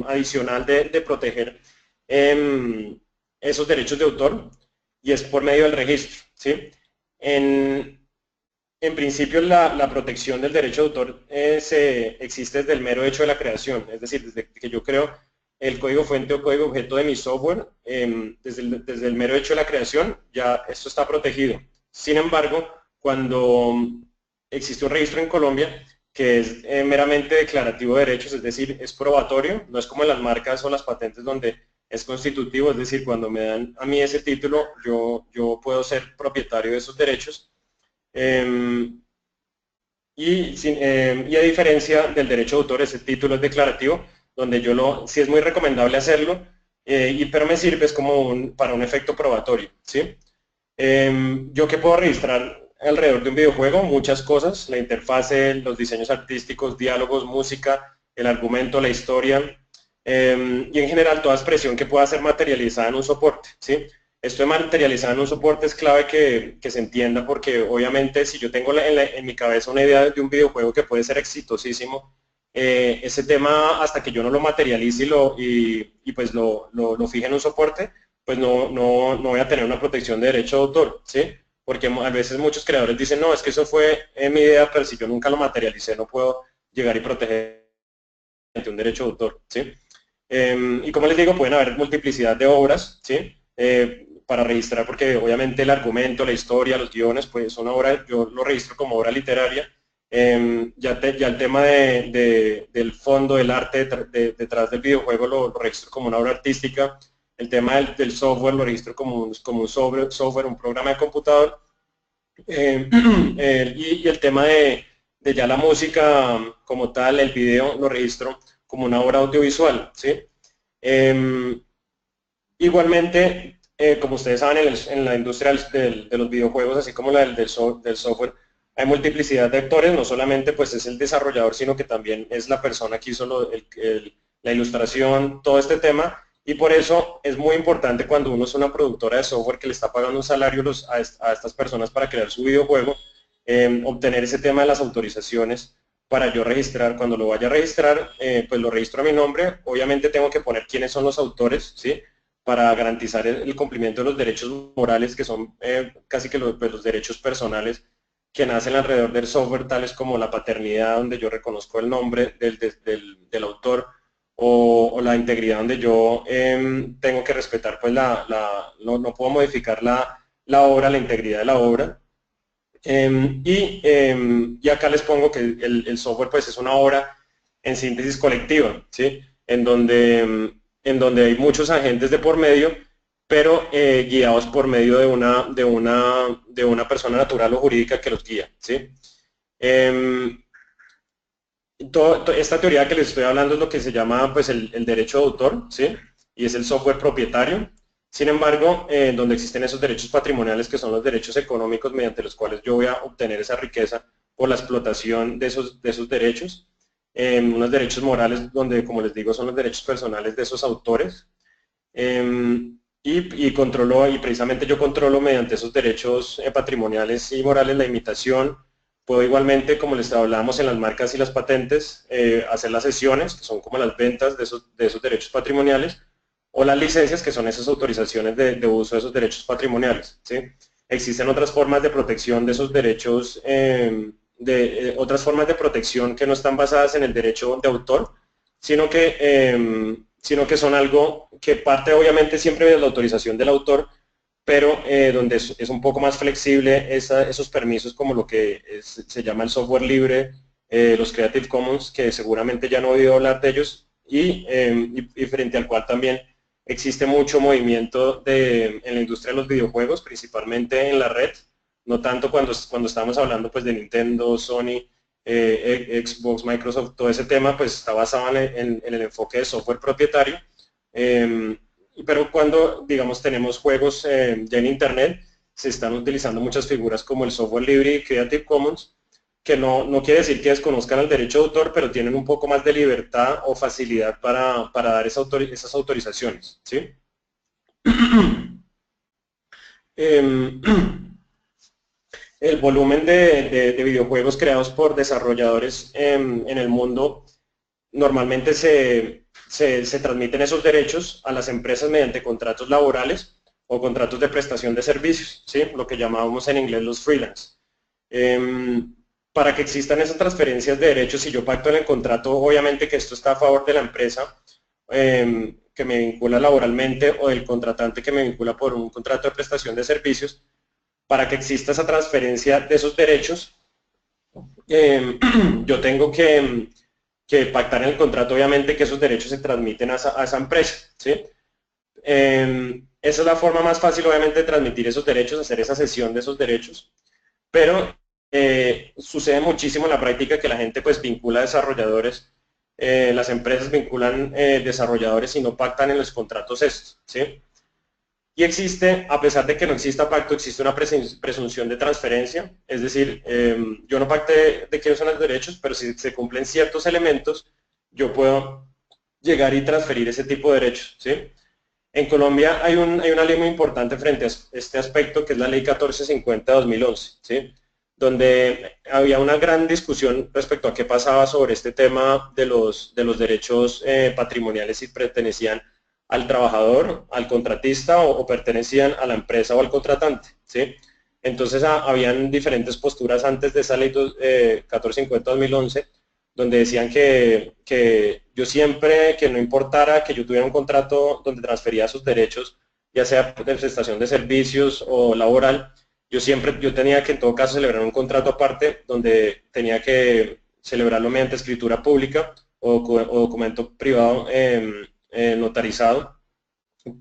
adicional de proteger esos derechos de autor, y es por medio del registro, ¿sí? En principio, la protección del derecho de autor existe desde el mero hecho de la creación, es decir, desde que yo creo el código fuente o código objeto de mi software, desde el mero hecho de la creación, ya esto está protegido. Sin embargo, cuando existe un registro en Colombia, que es meramente declarativo de derechos, es decir, es probatorio, no es como en las marcas o las patentes donde es constitutivo, es decir, cuando me dan a mí ese título, yo puedo ser propietario de esos derechos. Y a diferencia del derecho de autor, ese título es declarativo, donde sí es muy recomendable hacerlo, pero me sirve es como para un efecto probatorio, ¿sí? Yo que puedo registrar alrededor de un videojuego, muchas cosas, la interfase, los diseños artísticos, diálogos, música, el argumento, la historia, y en general toda expresión que pueda ser materializada en un soporte, ¿sí? Esto de materializar en un soporte es clave que se entienda, porque obviamente si yo tengo en mi cabeza una idea de un videojuego que puede ser exitosísimo, ese tema hasta que yo no lo materialice y pues lo fije en un soporte, pues no voy a tener una protección de derecho de autor, ¿sí? Porque a veces muchos creadores dicen, no, es que eso fue mi idea, pero si yo nunca lo materialicé, no puedo llegar y proteger un derecho de autor, ¿sí? Y como les digo, pueden haber multiplicidad de obras, ¿sí? Para registrar, porque obviamente el argumento, la historia, los guiones, pues son obras, yo lo registro como obra literaria. Ya el tema del fondo, del arte detrás del videojuego lo registro como una obra artística. El tema del software lo registro como un software, un programa de computador. Y el tema de ya la música como tal, el video, lo registro como una obra audiovisual, ¿sí? Igualmente, como ustedes saben, en la industria de los videojuegos, así como la del software, hay multiplicidad de actores, no solamente pues es el desarrollador, sino que también es la persona que hizo la ilustración, todo este tema, y por eso es muy importante cuando uno es una productora de software que le está pagando un salario a estas personas para crear su videojuego, obtener ese tema de las autorizaciones para yo registrar. Cuando lo vaya a registrar, pues lo registro a mi nombre, obviamente tengo que poner quiénes son los autores, ¿sí? Para garantizar el cumplimiento de los derechos morales, que son casi que pues, los derechos personales que nacen alrededor del software, tales como la paternidad, donde yo reconozco el nombre del autor, o la integridad, donde yo tengo que respetar, pues no puedo modificar la obra, la integridad de la obra. Y acá les pongo que el software pues es una obra en síntesis colectiva, ¿sí? En donde hay muchos agentes de por medio, pero guiados por medio de una persona natural o jurídica que los guía, ¿sí? Esta teoría que les estoy hablando es lo que se llama pues, el derecho de autor, ¿sí? Y es el software propietario. Sin embargo, donde existen esos derechos patrimoniales, que son los derechos económicos mediante los cuales yo voy a obtener esa riqueza por la explotación de esos derechos. Unos derechos morales donde, como les digo, son los derechos personales de esos autores. Y precisamente yo controlo mediante esos derechos patrimoniales y morales la imitación. Puedo igualmente, como les hablábamos en las marcas y las patentes, hacer las cesiones, que son como las ventas de esos derechos patrimoniales, o las licencias, que son esas autorizaciones de uso de esos derechos patrimoniales, ¿sí? Existen otras formas de protección de esos derechos, otras formas de protección que no están basadas en el derecho de autor, sino que son algo que parte obviamente siempre de la autorización del autor, pero donde es un poco más flexible esos permisos, como lo que se llama el software libre, los Creative Commons, que seguramente ya no he oído hablar de ellos, y frente al cual también existe mucho movimiento en la industria de los videojuegos, principalmente en la red, no tanto cuando estamos hablando pues, de Nintendo, Sony, Xbox, Microsoft, todo ese tema pues está basado en el enfoque de software propietario. Pero cuando, digamos, tenemos juegos ya en Internet, se están utilizando muchas figuras como el software libre y Creative Commons, que no quiere decir que desconozcan el derecho de autor, pero tienen un poco más de libertad o facilidad para dar esas autorizaciones, ¿sí? El volumen de videojuegos creados por desarrolladores en el mundo normalmente se transmiten esos derechos a las empresas mediante contratos laborales o contratos de prestación de servicios, ¿sí? Lo que llamábamos en inglés los freelance. Para que existan esas transferencias de derechos, si yo pacto en el contrato, obviamente que esto está a favor de la empresa que me vincula laboralmente o del contratante que me vincula por un contrato de prestación de servicios, para que exista esa transferencia de esos derechos, yo tengo que pactar en el contrato, obviamente, que esos derechos se transmiten a esa empresa, ¿sí? Esa es la forma más fácil, obviamente, de transmitir esos derechos, hacer esa cesión de esos derechos, pero sucede muchísimo en la práctica que la gente pues vincula desarrolladores, las empresas vinculan desarrolladores y no pactan en los contratos estos, ¿sí? Y existe, a pesar de que no exista pacto, existe una presunción de transferencia, es decir, yo no pacté de quiénes son los derechos, pero si se cumplen ciertos elementos, yo puedo llegar y transferir ese tipo de derechos, ¿sí? En Colombia hay una ley muy importante frente a este aspecto, que es la Ley 1450-2011, ¿sí? Donde había una gran discusión respecto a qué pasaba sobre este tema de los derechos patrimoniales, si pertenecían al trabajador, al contratista o pertenecían a la empresa o al contratante, ¿sí? Entonces habían diferentes posturas antes de esa ley 1450-2011, donde decían que yo siempre, que no importara que yo tuviera un contrato donde transfería sus derechos, ya sea de prestación de servicios o laboral, yo tenía que en todo caso celebrar un contrato aparte donde tenía que celebrarlo mediante escritura pública o documento privado notarizado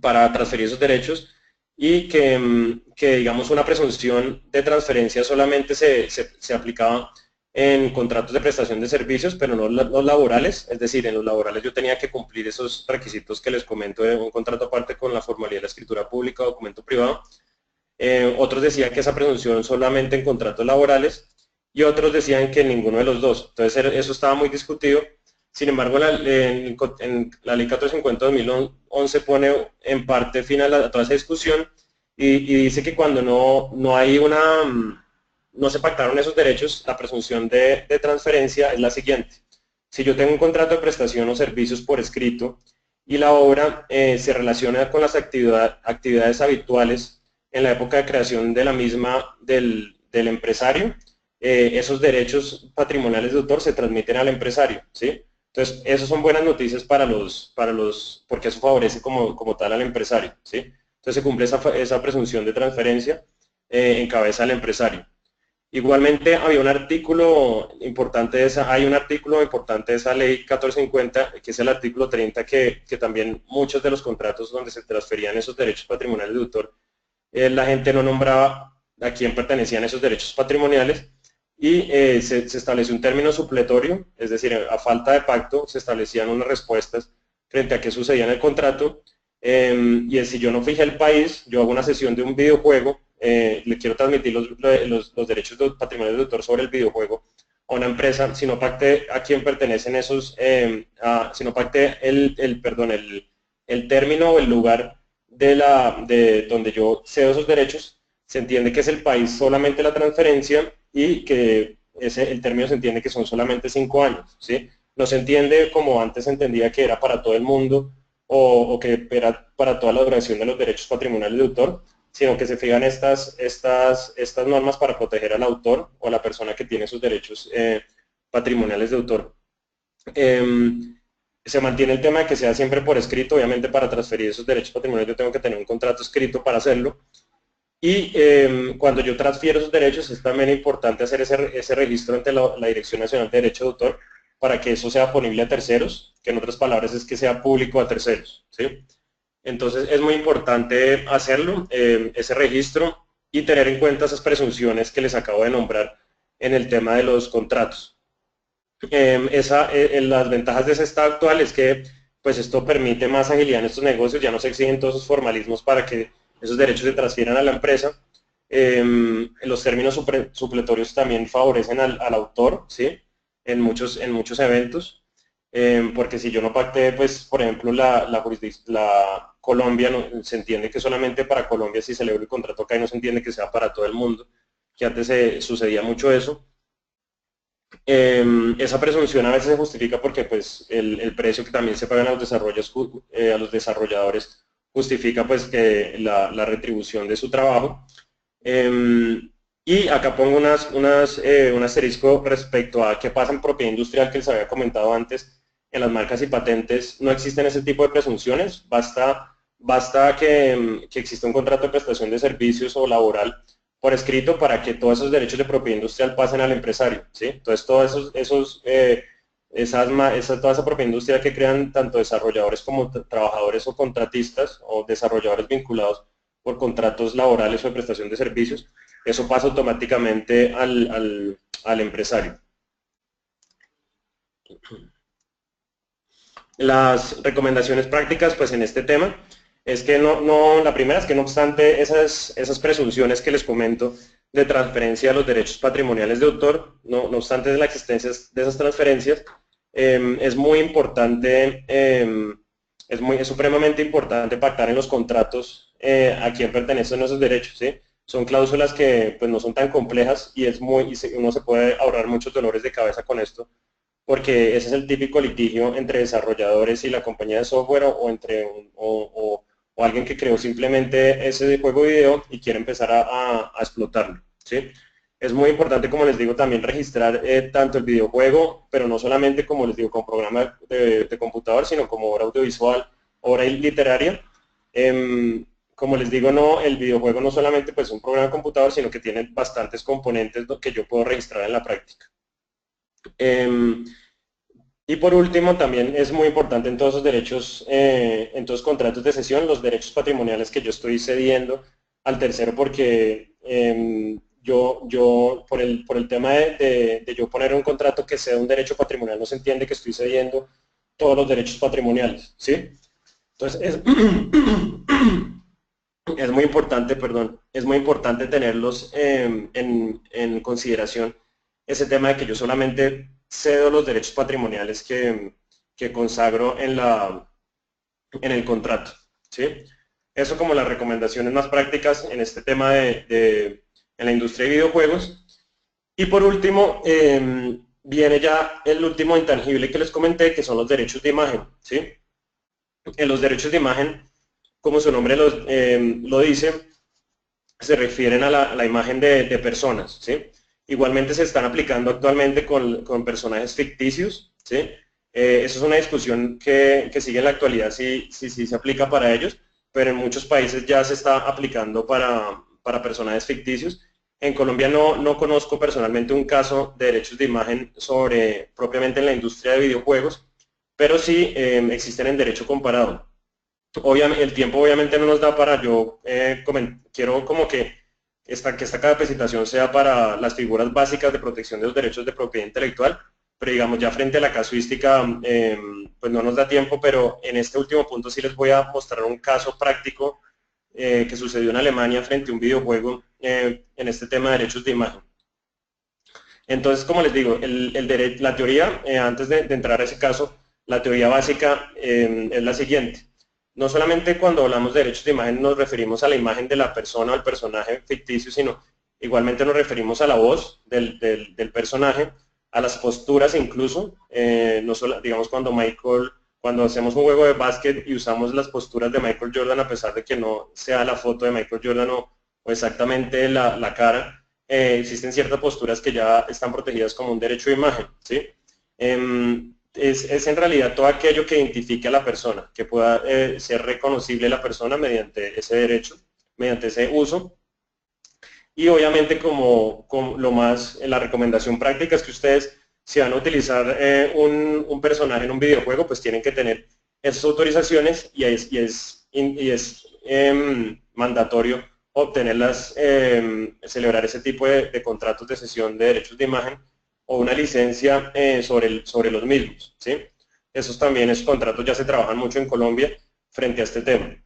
para transferir esos derechos y que digamos una presunción de transferencia solamente se aplicaba en contratos de prestación de servicios, pero no los laborales, es decir, en los laborales yo tenía que cumplir esos requisitos que les comento de un contrato aparte con la formalidad de la escritura pública o documento privado. Otros decían que esa presunción solamente en contratos laborales y otros decían que en ninguno de los dos. Entonces eso estaba muy discutido. Sin embargo, en la Ley 450-2011 pone en parte final a toda esa discusión y dice que cuando no hay no se pactaron esos derechos, la presunción de transferencia es la siguiente. Si yo tengo un contrato de prestación o servicios por escrito y la obra se relaciona con las actividades habituales en la época de creación de la misma del empresario, esos derechos patrimoniales de autor se transmiten al empresario, ¿sí? Entonces, esas son buenas noticias porque eso favorece como tal al empresario, ¿sí? Entonces se cumple esa presunción de transferencia en cabeza del empresario. Igualmente había un artículo importante hay un artículo importante de esa ley 1450, que es el artículo 30, que también muchos de los contratos donde se transferían esos derechos patrimoniales de autor, la gente no nombraba a quién pertenecían esos derechos patrimoniales y se estableció un término supletorio, es decir, a falta de pacto se establecían unas respuestas frente a qué sucedía en el contrato, y es si yo no fijé el país, yo hago una sesión de un videojuego, le quiero transmitir los derechos patrimoniales de autor sobre el videojuego a una empresa, si no pacté a quién pertenecen esos, si no pacté el término o el lugar de donde yo cedo esos derechos, se entiende que es el país solamente la transferencia y que el término se entiende que son solamente 5 años, ¿sí? No se entiende como antes se entendía que era para todo el mundo o que era para toda la duración de los derechos patrimoniales de autor, sino que se fijan estas normas para proteger al autor o a la persona que tiene sus derechos patrimoniales de autor. Se mantiene el tema de que sea siempre por escrito, obviamente para transferir esos derechos patrimoniales yo tengo que tener un contrato escrito para hacerlo, y cuando yo transfiero esos derechos es también importante hacer ese registro ante la Dirección Nacional de Derecho de Autor para que eso sea disponible a terceros, que en otras palabras es que sea público a terceros, ¿sí? Entonces es muy importante hacerlo, ese registro, y tener en cuenta esas presunciones que les acabo de nombrar en el tema de los contratos. Las ventajas de ese estado actual es que pues esto permite más agilidad en estos negocios, ya no se exigen todos esos formalismos para que esos derechos se transfieran a la empresa. Los términos supletorios también favorecen al autor, ¿sí? En muchos eventos, porque si yo no pacté, pues por ejemplo la Colombia, no, se entiende que solamente para Colombia si celebro el contrato acá y no se entiende que sea para todo el mundo, que antes sucedía mucho eso. Esa presunción a veces se justifica porque pues el precio que también se pagan a los desarrolladores justifica pues que la retribución de su trabajo. Y acá pongo un asterisco respecto a qué pasa en propiedad industrial que les había comentado antes. En las marcas y patentes no existen ese tipo de presunciones, basta que exista un contrato de prestación de servicios o laboral por escrito para que todos esos derechos de propiedad industrial pasen al empresario, ¿sí? Entonces, todos toda esa propiedad industrial que crean tanto desarrolladores como trabajadores o contratistas o desarrolladores vinculados por contratos laborales o de prestación de servicios, eso pasa automáticamente al empresario. Las recomendaciones prácticas pues en este tema es que la primera es que no obstante esas presunciones que les comento de transferencia de los derechos patrimoniales de autor, no obstante la existencia de esas transferencias, es muy importante, es supremamente importante pactar en los contratos a quién pertenecen esos derechos, ¿sí? Son cláusulas que pues, no son tan complejas y uno se puede ahorrar muchos dolores de cabeza con esto, porque ese es el típico litigio entre desarrolladores y la compañía de software o alguien que creó simplemente ese juego video y quiere empezar a explotarlo, ¿sí? Es muy importante, como les digo, también registrar tanto el videojuego, pero no solamente, como les digo, con programa de computador, sino como obra audiovisual, obra literaria. Como les digo, el videojuego no solamente pues, es un programa de computador, sino que tiene bastantes componentes que yo puedo registrar en la práctica. Y por último, también es muy importante en todos los derechos, en todos los contratos de cesión, los derechos patrimoniales que yo estoy cediendo al tercero, porque yo por el tema de yo poner un contrato que sea un derecho patrimonial, no se entiende que estoy cediendo todos los derechos patrimoniales, ¿sí? Entonces, es muy importante, es muy importante tenerlos en consideración ese tema de que yo solamente cedo los derechos patrimoniales que consagro en el contrato, ¿sí? Eso como las recomendaciones más prácticas en este tema en la industria de videojuegos. Y por último, viene ya el último intangible que les comenté, que son los derechos de imagen, ¿sí? En los derechos de imagen, como su nombre lo dice, se refieren a la imagen de personas, ¿sí? Igualmente se están aplicando actualmente con personajes ficticios, ¿sí? Eso es una discusión que sigue en la actualidad, si se aplica para ellos, pero en muchos países ya se está aplicando para personajes ficticios. En Colombia no conozco personalmente un caso de derechos de imagen propiamente en la industria de videojuegos, pero sí existen en derecho comparado. Obviamente, el tiempo obviamente no nos da para quiero como que esta capacitación sea para las figuras básicas de protección de los derechos de propiedad intelectual, pero digamos ya frente a la casuística pues no nos da tiempo, pero en este último punto sí les voy a mostrar un caso práctico que sucedió en Alemania frente a un videojuego en este tema de derechos de imagen. Entonces, como les digo, la teoría, antes de entrar a ese caso, la teoría básica es la siguiente. No solamente cuando hablamos de derechos de imagen nos referimos a la imagen de la persona o el personaje ficticio, sino igualmente nos referimos a la voz del personaje, a las posturas incluso, no solo, digamos cuando hacemos un juego de básquet y usamos las posturas de Michael Jordan, a pesar de que no sea la foto de Michael Jordan o exactamente la cara, existen ciertas posturas que ya están protegidas como un derecho de imagen, ¿sí? Es en realidad todo aquello que identifique a la persona, que pueda ser reconocible la persona mediante ese derecho, mediante ese uso. Y obviamente la recomendación práctica es que ustedes, si van a utilizar un personaje en un videojuego, pues tienen que tener esas autorizaciones y es mandatorio obtenerlas, celebrar ese tipo de contratos de cesión de derechos de imagen o una licencia sobre los mismos, ¿sí? Esos contratos ya se trabajan mucho en Colombia frente a este tema.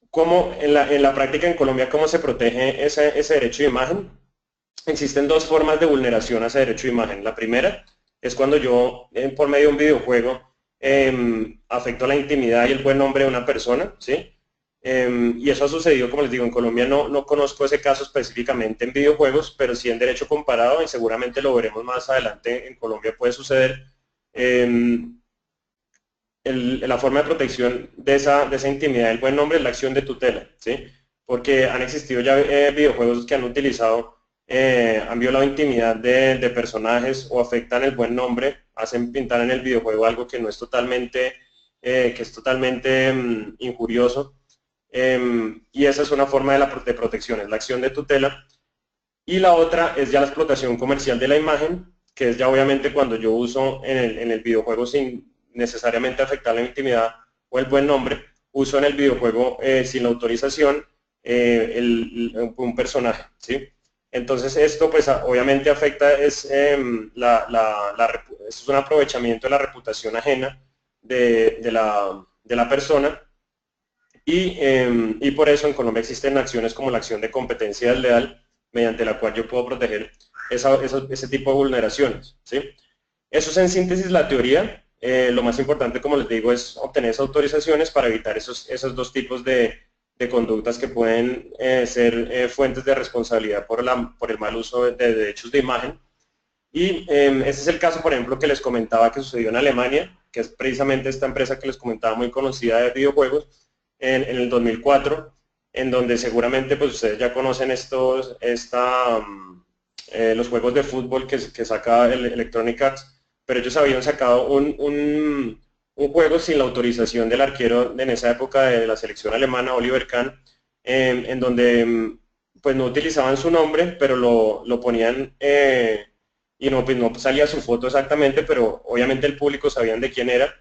¿Cómo en la práctica en Colombia, cómo se protege ese derecho de imagen? Existen dos formas de vulneración a ese derecho de imagen. La primera es cuando yo, por medio de un videojuego, afecto la intimidad y el buen nombre de una persona, ¿sí? Y eso ha sucedido, como les digo, en Colombia no conozco ese caso específicamente en videojuegos, pero sí en derecho comparado y seguramente lo veremos más adelante. En Colombia puede suceder la forma de protección de esa intimidad del buen nombre es la acción de tutela, ¿sí? Porque han existido ya videojuegos que han violado intimidad de personajes o afectan el buen nombre, hacen pintar en el videojuego algo que no es totalmente, injurioso. y esa es una forma de protección, es la acción de tutela. Y la otra es ya la explotación comercial de la imagen, que es ya obviamente cuando yo uso en el videojuego sin necesariamente afectar la intimidad o el buen nombre, uso en el videojuego sin la autorización un personaje, ¿sí? Entonces esto pues obviamente afecta, es un aprovechamiento de la reputación ajena de la persona y por eso en Colombia existen acciones como la acción de competencia desleal, mediante la cual yo puedo proteger ese tipo de vulneraciones, ¿sí? Eso es en síntesis la teoría. Lo más importante, como les digo, es obtener esas autorizaciones para evitar esos dos tipos de conductas que pueden ser fuentes de responsabilidad por el mal uso de derechos de imagen. Y ese es el caso, por ejemplo, que les comentaba que sucedió en Alemania, que es precisamente esta empresa que les comentaba muy conocida de videojuegos, en el 2004, en donde seguramente pues ustedes ya conocen los juegos de fútbol que saca el Electronic Arts, pero ellos habían sacado un juego sin la autorización del arquero en esa época de la selección alemana, Oliver Kahn, en donde pues no utilizaban su nombre, pero lo ponían y no, pues no salía su foto exactamente, pero obviamente el público sabían de quién era.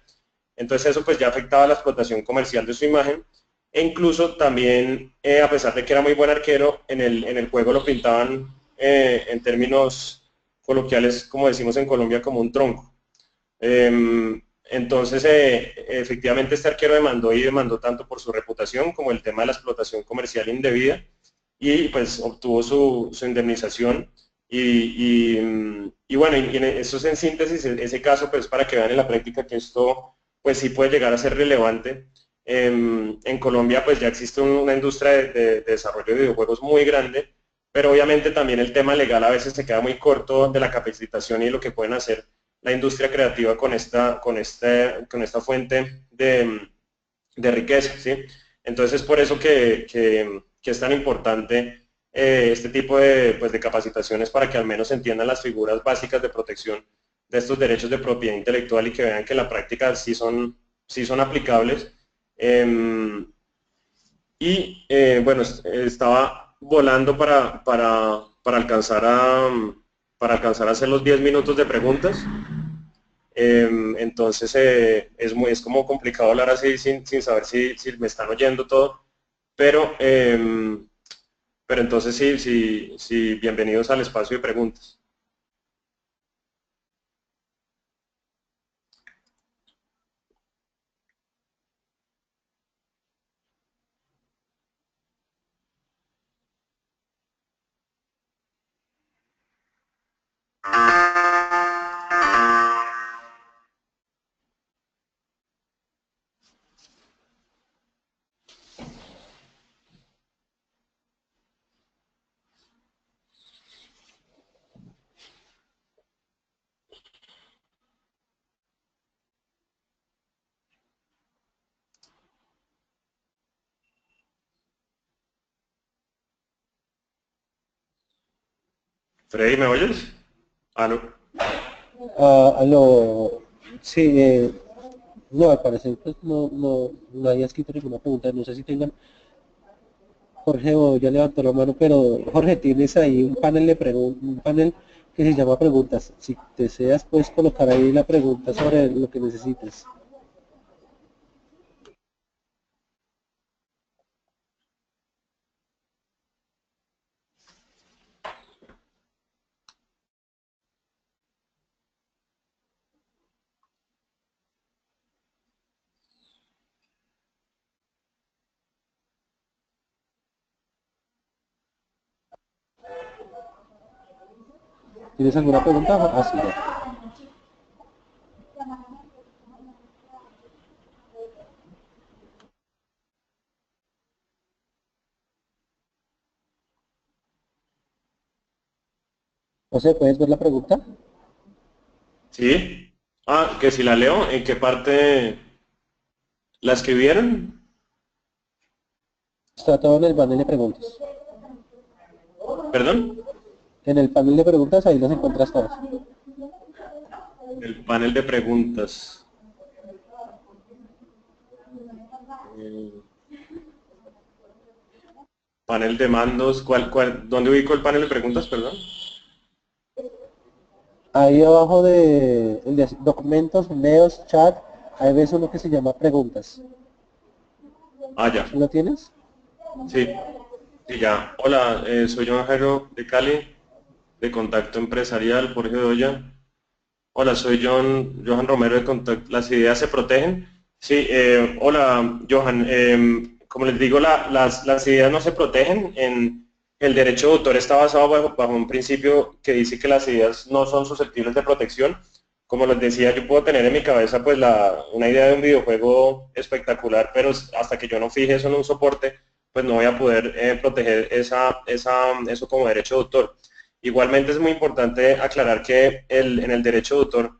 Entonces eso pues ya afectaba la explotación comercial de su imagen e incluso también, a pesar de que era muy buen arquero, en el juego lo pintaban en términos coloquiales, como decimos en Colombia, como un tronco. Entonces, efectivamente este arquero demandó y demandó tanto por su reputación como el tema de la explotación comercial indebida y pues obtuvo su indemnización y bueno, y eso es en síntesis ese caso pues para que vean en la práctica que esto pues sí puede llegar a ser relevante. En Colombia pues ya existe una industria de desarrollo de videojuegos muy grande, pero obviamente también el tema legal a veces se queda muy corto de la capacitación y lo que pueden hacer la industria creativa con esta fuente de riqueza, ¿sí? Entonces es por eso que es tan importante este tipo pues, de capacitaciones para que al menos entiendan las figuras básicas de protección de estos derechos de propiedad intelectual y que vean que en la práctica sí son aplicables. Bueno, estaba volando para alcanzar a hacer los 10 minutos de preguntas. Entonces es como complicado hablar así sin saber si me están oyendo todo, pero, pero entonces sí, bienvenidos al espacio de preguntas. Freddy, ¿me oyes? Ah, no. Aló, sí, no, al parecer pues no había escrito ninguna pregunta, no sé si tengan, Jorge o ya levantó la mano, pero Jorge, tienes ahí un panel que se llama preguntas, si deseas puedes colocar ahí la pregunta sobre lo que necesites. ¿Tienes alguna pregunta? Ah, sí, ya. O sea, ¿puedes ver la pregunta? ¿Sí? Ah, que si la leo, ¿en qué parte la escribieron? Está todo en el panel de preguntas. ¿Perdón? En el panel de preguntas ahí las encuentras todas. El panel de preguntas. Panel de mandos, ¿dónde ubico el panel de preguntas, perdón? Ahí abajo de, el de documentos, videos, chat, ahí ves uno que se llama preguntas. Ah, ya. ¿Lo tienes? Sí, sí, ya. Hola, soy Johan Jairo de Cali, de Contacto Empresarial, Jorge Bedoya. Hola, soy Johan Romero de Contacto. ¿Las ideas se protegen? Sí, hola, Johan. Como les digo, las ideas no se protegen. El derecho de autor está basado bajo un principio que dice que las ideas no son susceptibles de protección. Como les decía, yo puedo tener en mi cabeza pues una idea de un videojuego espectacular, pero hasta que yo no fije eso en un soporte, pues no voy a poder proteger eso como derecho de autor. Igualmente es muy importante aclarar que en el derecho de autor,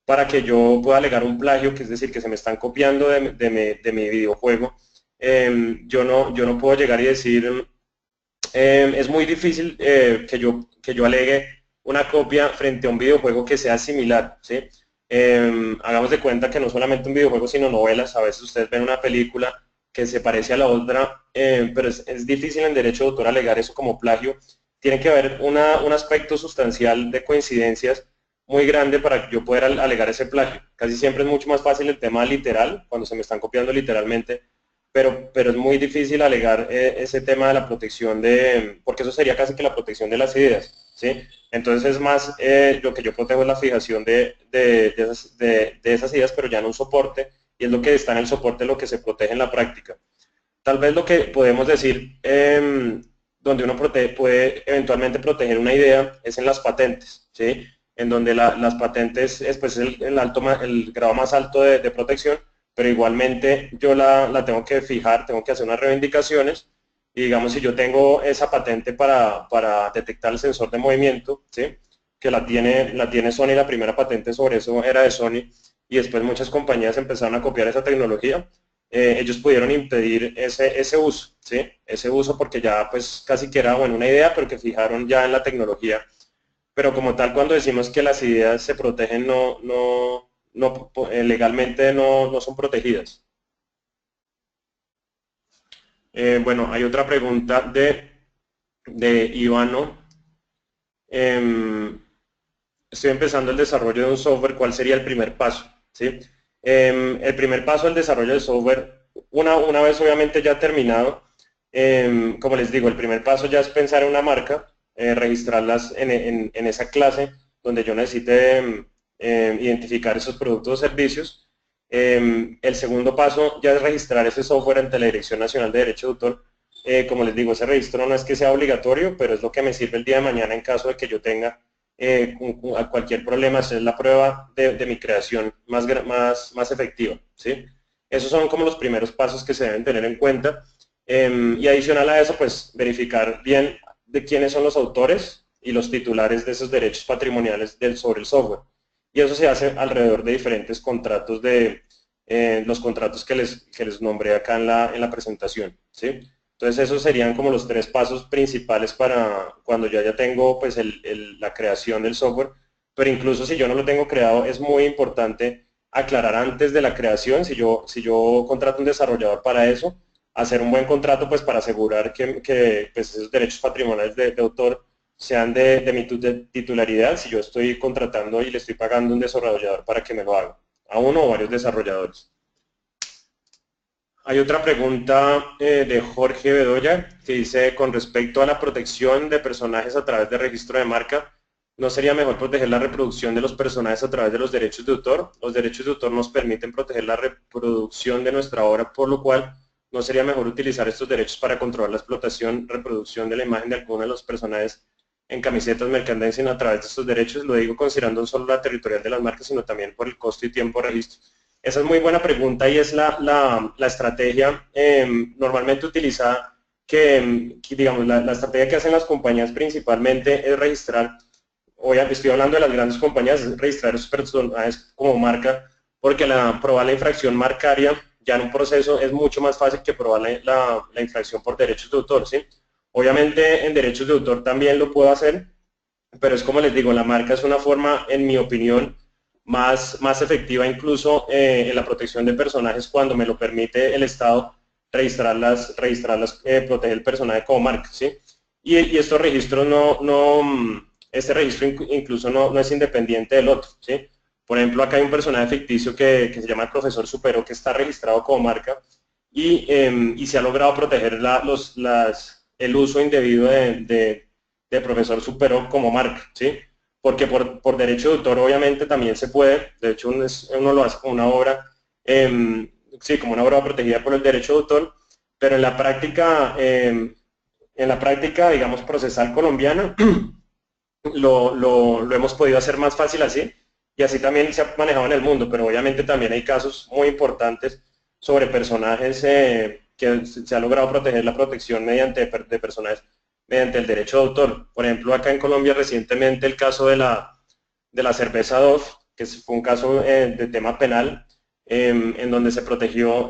para que yo pueda alegar un plagio, que es decir, que se me están copiando de mi videojuego, yo no puedo llegar y decir, es muy difícil que yo alegue una copia frente a un videojuego que sea similar, ¿sí? Hagamos de cuenta que no solamente un videojuego, sino novelas, a veces ustedes ven una película que se parece a la otra, pero es difícil en derecho de autor alegar eso como plagio. Tiene que haber un aspecto sustancial de coincidencias muy grande para que yo pueda alegar ese plagio. Casi siempre es mucho más fácil el tema literal, cuando se me están copiando literalmente, pero es muy difícil alegar ese tema de la protección porque eso sería casi que la protección de las ideas, ¿sí? Entonces es más, lo que yo protejo es la fijación de esas ideas, pero ya en un soporte, y es lo que está en el soporte lo que se protege en la práctica. Tal vez lo que podemos decir, donde uno puede eventualmente proteger una idea, es en las patentes, ¿sí? En donde las patentes es pues, el grado más alto de protección, pero igualmente yo la tengo que fijar, tengo que hacer unas reivindicaciones, y digamos si yo tengo esa patente para detectar el sensor de movimiento, ¿sí? Que la tiene Sony, la primera patente sobre eso era de Sony, y después muchas compañías empezaron a copiar esa tecnología. Ellos pudieron impedir ese uso, ¿sí? Ese uso porque ya pues casi que era bueno, una idea, pero que fijaron ya en la tecnología. Pero como tal, cuando decimos que las ideas se protegen, legalmente no son protegidas. Bueno, hay otra pregunta de Ivano. Estoy empezando el desarrollo de un software, ¿cuál sería el primer paso? ¿Sí? El primer paso del desarrollo del software, una vez obviamente ya terminado, como les digo, el primer paso ya es pensar en una marca, registrarlas en esa clase donde yo necesite identificar esos productos o servicios. El segundo paso ya es registrar ese software ante la Dirección Nacional de Derecho de Autor. Como les digo, ese registro no es que sea obligatorio, pero es lo que me sirve el día de mañana en caso de que yo tenga a cualquier problema, es la prueba de mi creación más efectiva, ¿sí? Esos son como los primeros pasos que se deben tener en cuenta. Y adicional a eso, pues verificar bien de quiénes son los autores y los titulares de esos derechos patrimoniales sobre el software. Y eso se hace alrededor de diferentes contratos los contratos que les nombré acá en la presentación, ¿sí? Entonces esos serían como los tres pasos principales para cuando yo ya tengo pues la creación del software, pero incluso si yo no lo tengo creado es muy importante aclarar antes de la creación, si yo contrato un desarrollador para eso, hacer un buen contrato pues para asegurar que pues, esos derechos patrimoniales de autor sean de mi titularidad, si yo estoy contratando y le estoy pagando a un desarrollador para que me lo haga, a uno o varios desarrolladores. Hay otra pregunta de Jorge Bedoya que dice, con respecto a la protección de personajes a través de registro de marca, ¿no sería mejor proteger la reproducción de los personajes a través de los derechos de autor? Los derechos de autor nos permiten proteger la reproducción de nuestra obra, por lo cual no sería mejor utilizar estos derechos para controlar la explotación, reproducción de la imagen de alguno de los personajes en camisetas, merchandising a través de estos derechos. Lo digo considerando no solo la territorial de las marcas, sino también por el costo y tiempo de registro. Esa es muy buena pregunta y es la estrategia normalmente utilizada que digamos, la estrategia que hacen las compañías principalmente es registrar, hoy estoy hablando de las grandes compañías, es registrar esos personajes como marca, porque probar la infracción marcaria ya en un proceso es mucho más fácil que probar la infracción por derechos de autor, ¿sí? Obviamente en derechos de autor también lo puedo hacer, pero es como les digo, la marca es una forma, en mi opinión, más efectiva incluso en la protección de personajes cuando me lo permite el Estado, protege el personaje como marca, ¿sí? Y estos registros este registro incluso no es independiente del otro, ¿sí? Por ejemplo, acá hay un personaje ficticio que se llama el profesor Supero, que está registrado como marca y se ha logrado proteger el uso indebido de profesor Supero como marca, ¿sí? Porque por derecho de autor obviamente también se puede, de hecho uno lo hace como una obra, sí, como una obra protegida por el derecho de autor, pero en la práctica, digamos, procesal colombiana, lo hemos podido hacer más fácil así, y así también se ha manejado en el mundo, pero obviamente también hay casos muy importantes sobre personajes que se ha logrado proteger la protección de personajes mediante el derecho de autor. Por ejemplo, acá en Colombia recientemente el caso de la cerveza Dove, que fue un caso de tema penal, en donde se protegió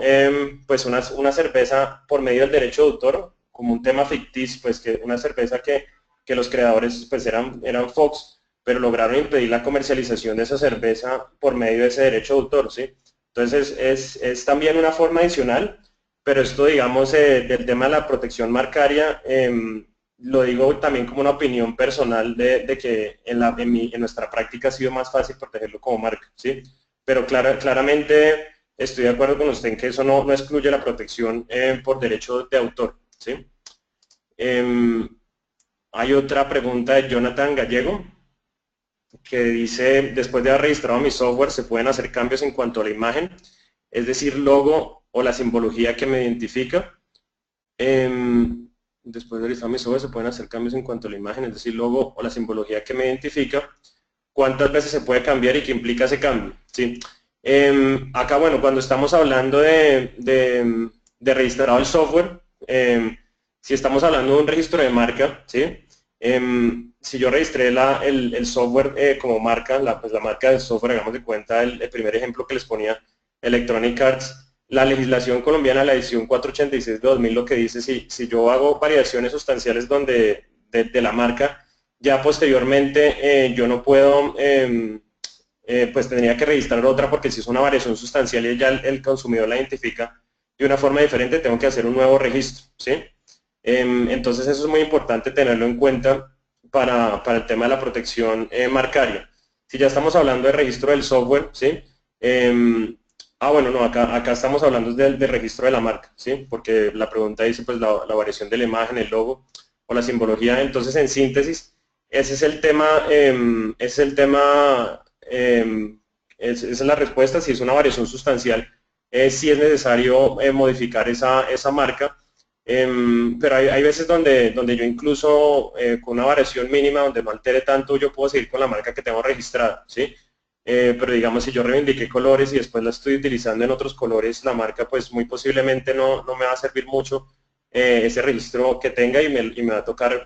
pues una cerveza por medio del derecho de autor, como un tema ficticio, pues que una cerveza que los creadores pues eran Fox, pero lograron impedir la comercialización de esa cerveza por medio de ese derecho de autor, ¿sí? Entonces es también una forma adicional, pero esto, digamos, del tema de la protección marcaria, lo digo también como una opinión personal de que en nuestra práctica ha sido más fácil protegerlo como marca, ¿sí? Pero claramente estoy de acuerdo con usted en que eso no excluye la protección por derecho de autor, ¿sí? Hay otra pregunta de Jonathan Gallego, que dice, después de haber registrado mi software, ¿se pueden hacer cambios en cuanto a la imagen? Es decir, logo o la simbología que me identifica. Después de registrado mi software, ¿se pueden hacer cambios en cuanto a la imagen? Es decir, logo o la simbología que me identifica. ¿Cuántas veces se puede cambiar y qué implica ese cambio? ¿Sí? Acá, bueno, cuando estamos hablando de registrado el software, si estamos hablando de un registro de marca, ¿sí? Si yo registré el software como marca, pues la marca del software, hagamos de cuenta el primer ejemplo que les ponía, Electronic Arts, la legislación colombiana, la edición 486 de 2000, lo que dice, si yo hago variaciones sustanciales de la marca, ya posteriormente yo no puedo, pues tendría que registrar otra, porque si es una variación sustancial y ya el consumidor la identifica de una forma diferente, tengo que hacer un nuevo registro, ¿sí? Entonces eso es muy importante tenerlo en cuenta para el tema de la protección marcaria. Si ya estamos hablando de registro del software, ¿sí? Bueno, no, acá estamos hablando del registro de la marca, ¿sí? Porque la pregunta dice pues la variación de la imagen, el logo o la simbología. Entonces, en síntesis, ese es el tema, esa es la respuesta. Si es una variación sustancial, sí es necesario modificar esa marca. Pero hay veces donde yo incluso con una variación mínima, donde no altere tanto, yo puedo seguir con la marca que tengo registrada, ¿sí? Pero digamos, si yo reivindiqué colores y después la estoy utilizando en otros colores, la marca pues muy posiblemente no me va a servir mucho ese registro que tenga y me va a tocar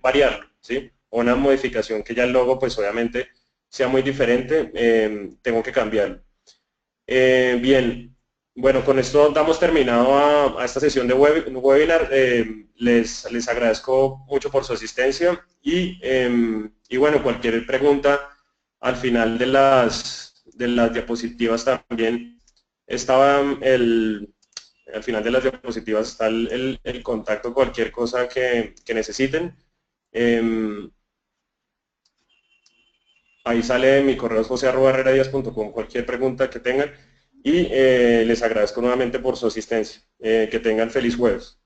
variarlo, ¿sí? O una modificación que ya el logo pues obviamente sea muy diferente, tengo que cambiarlo. Bien, bueno, con esto damos terminado a esta sesión de webinar. Les agradezco mucho por su asistencia y bueno, cualquier pregunta al final de las diapositivas también estaba al final de las diapositivas está el contacto, cualquier cosa que necesiten. Ahí sale mi correo, jose@herreradias.com, cualquier pregunta que tengan. Y les agradezco nuevamente por su asistencia. Que tengan feliz jueves.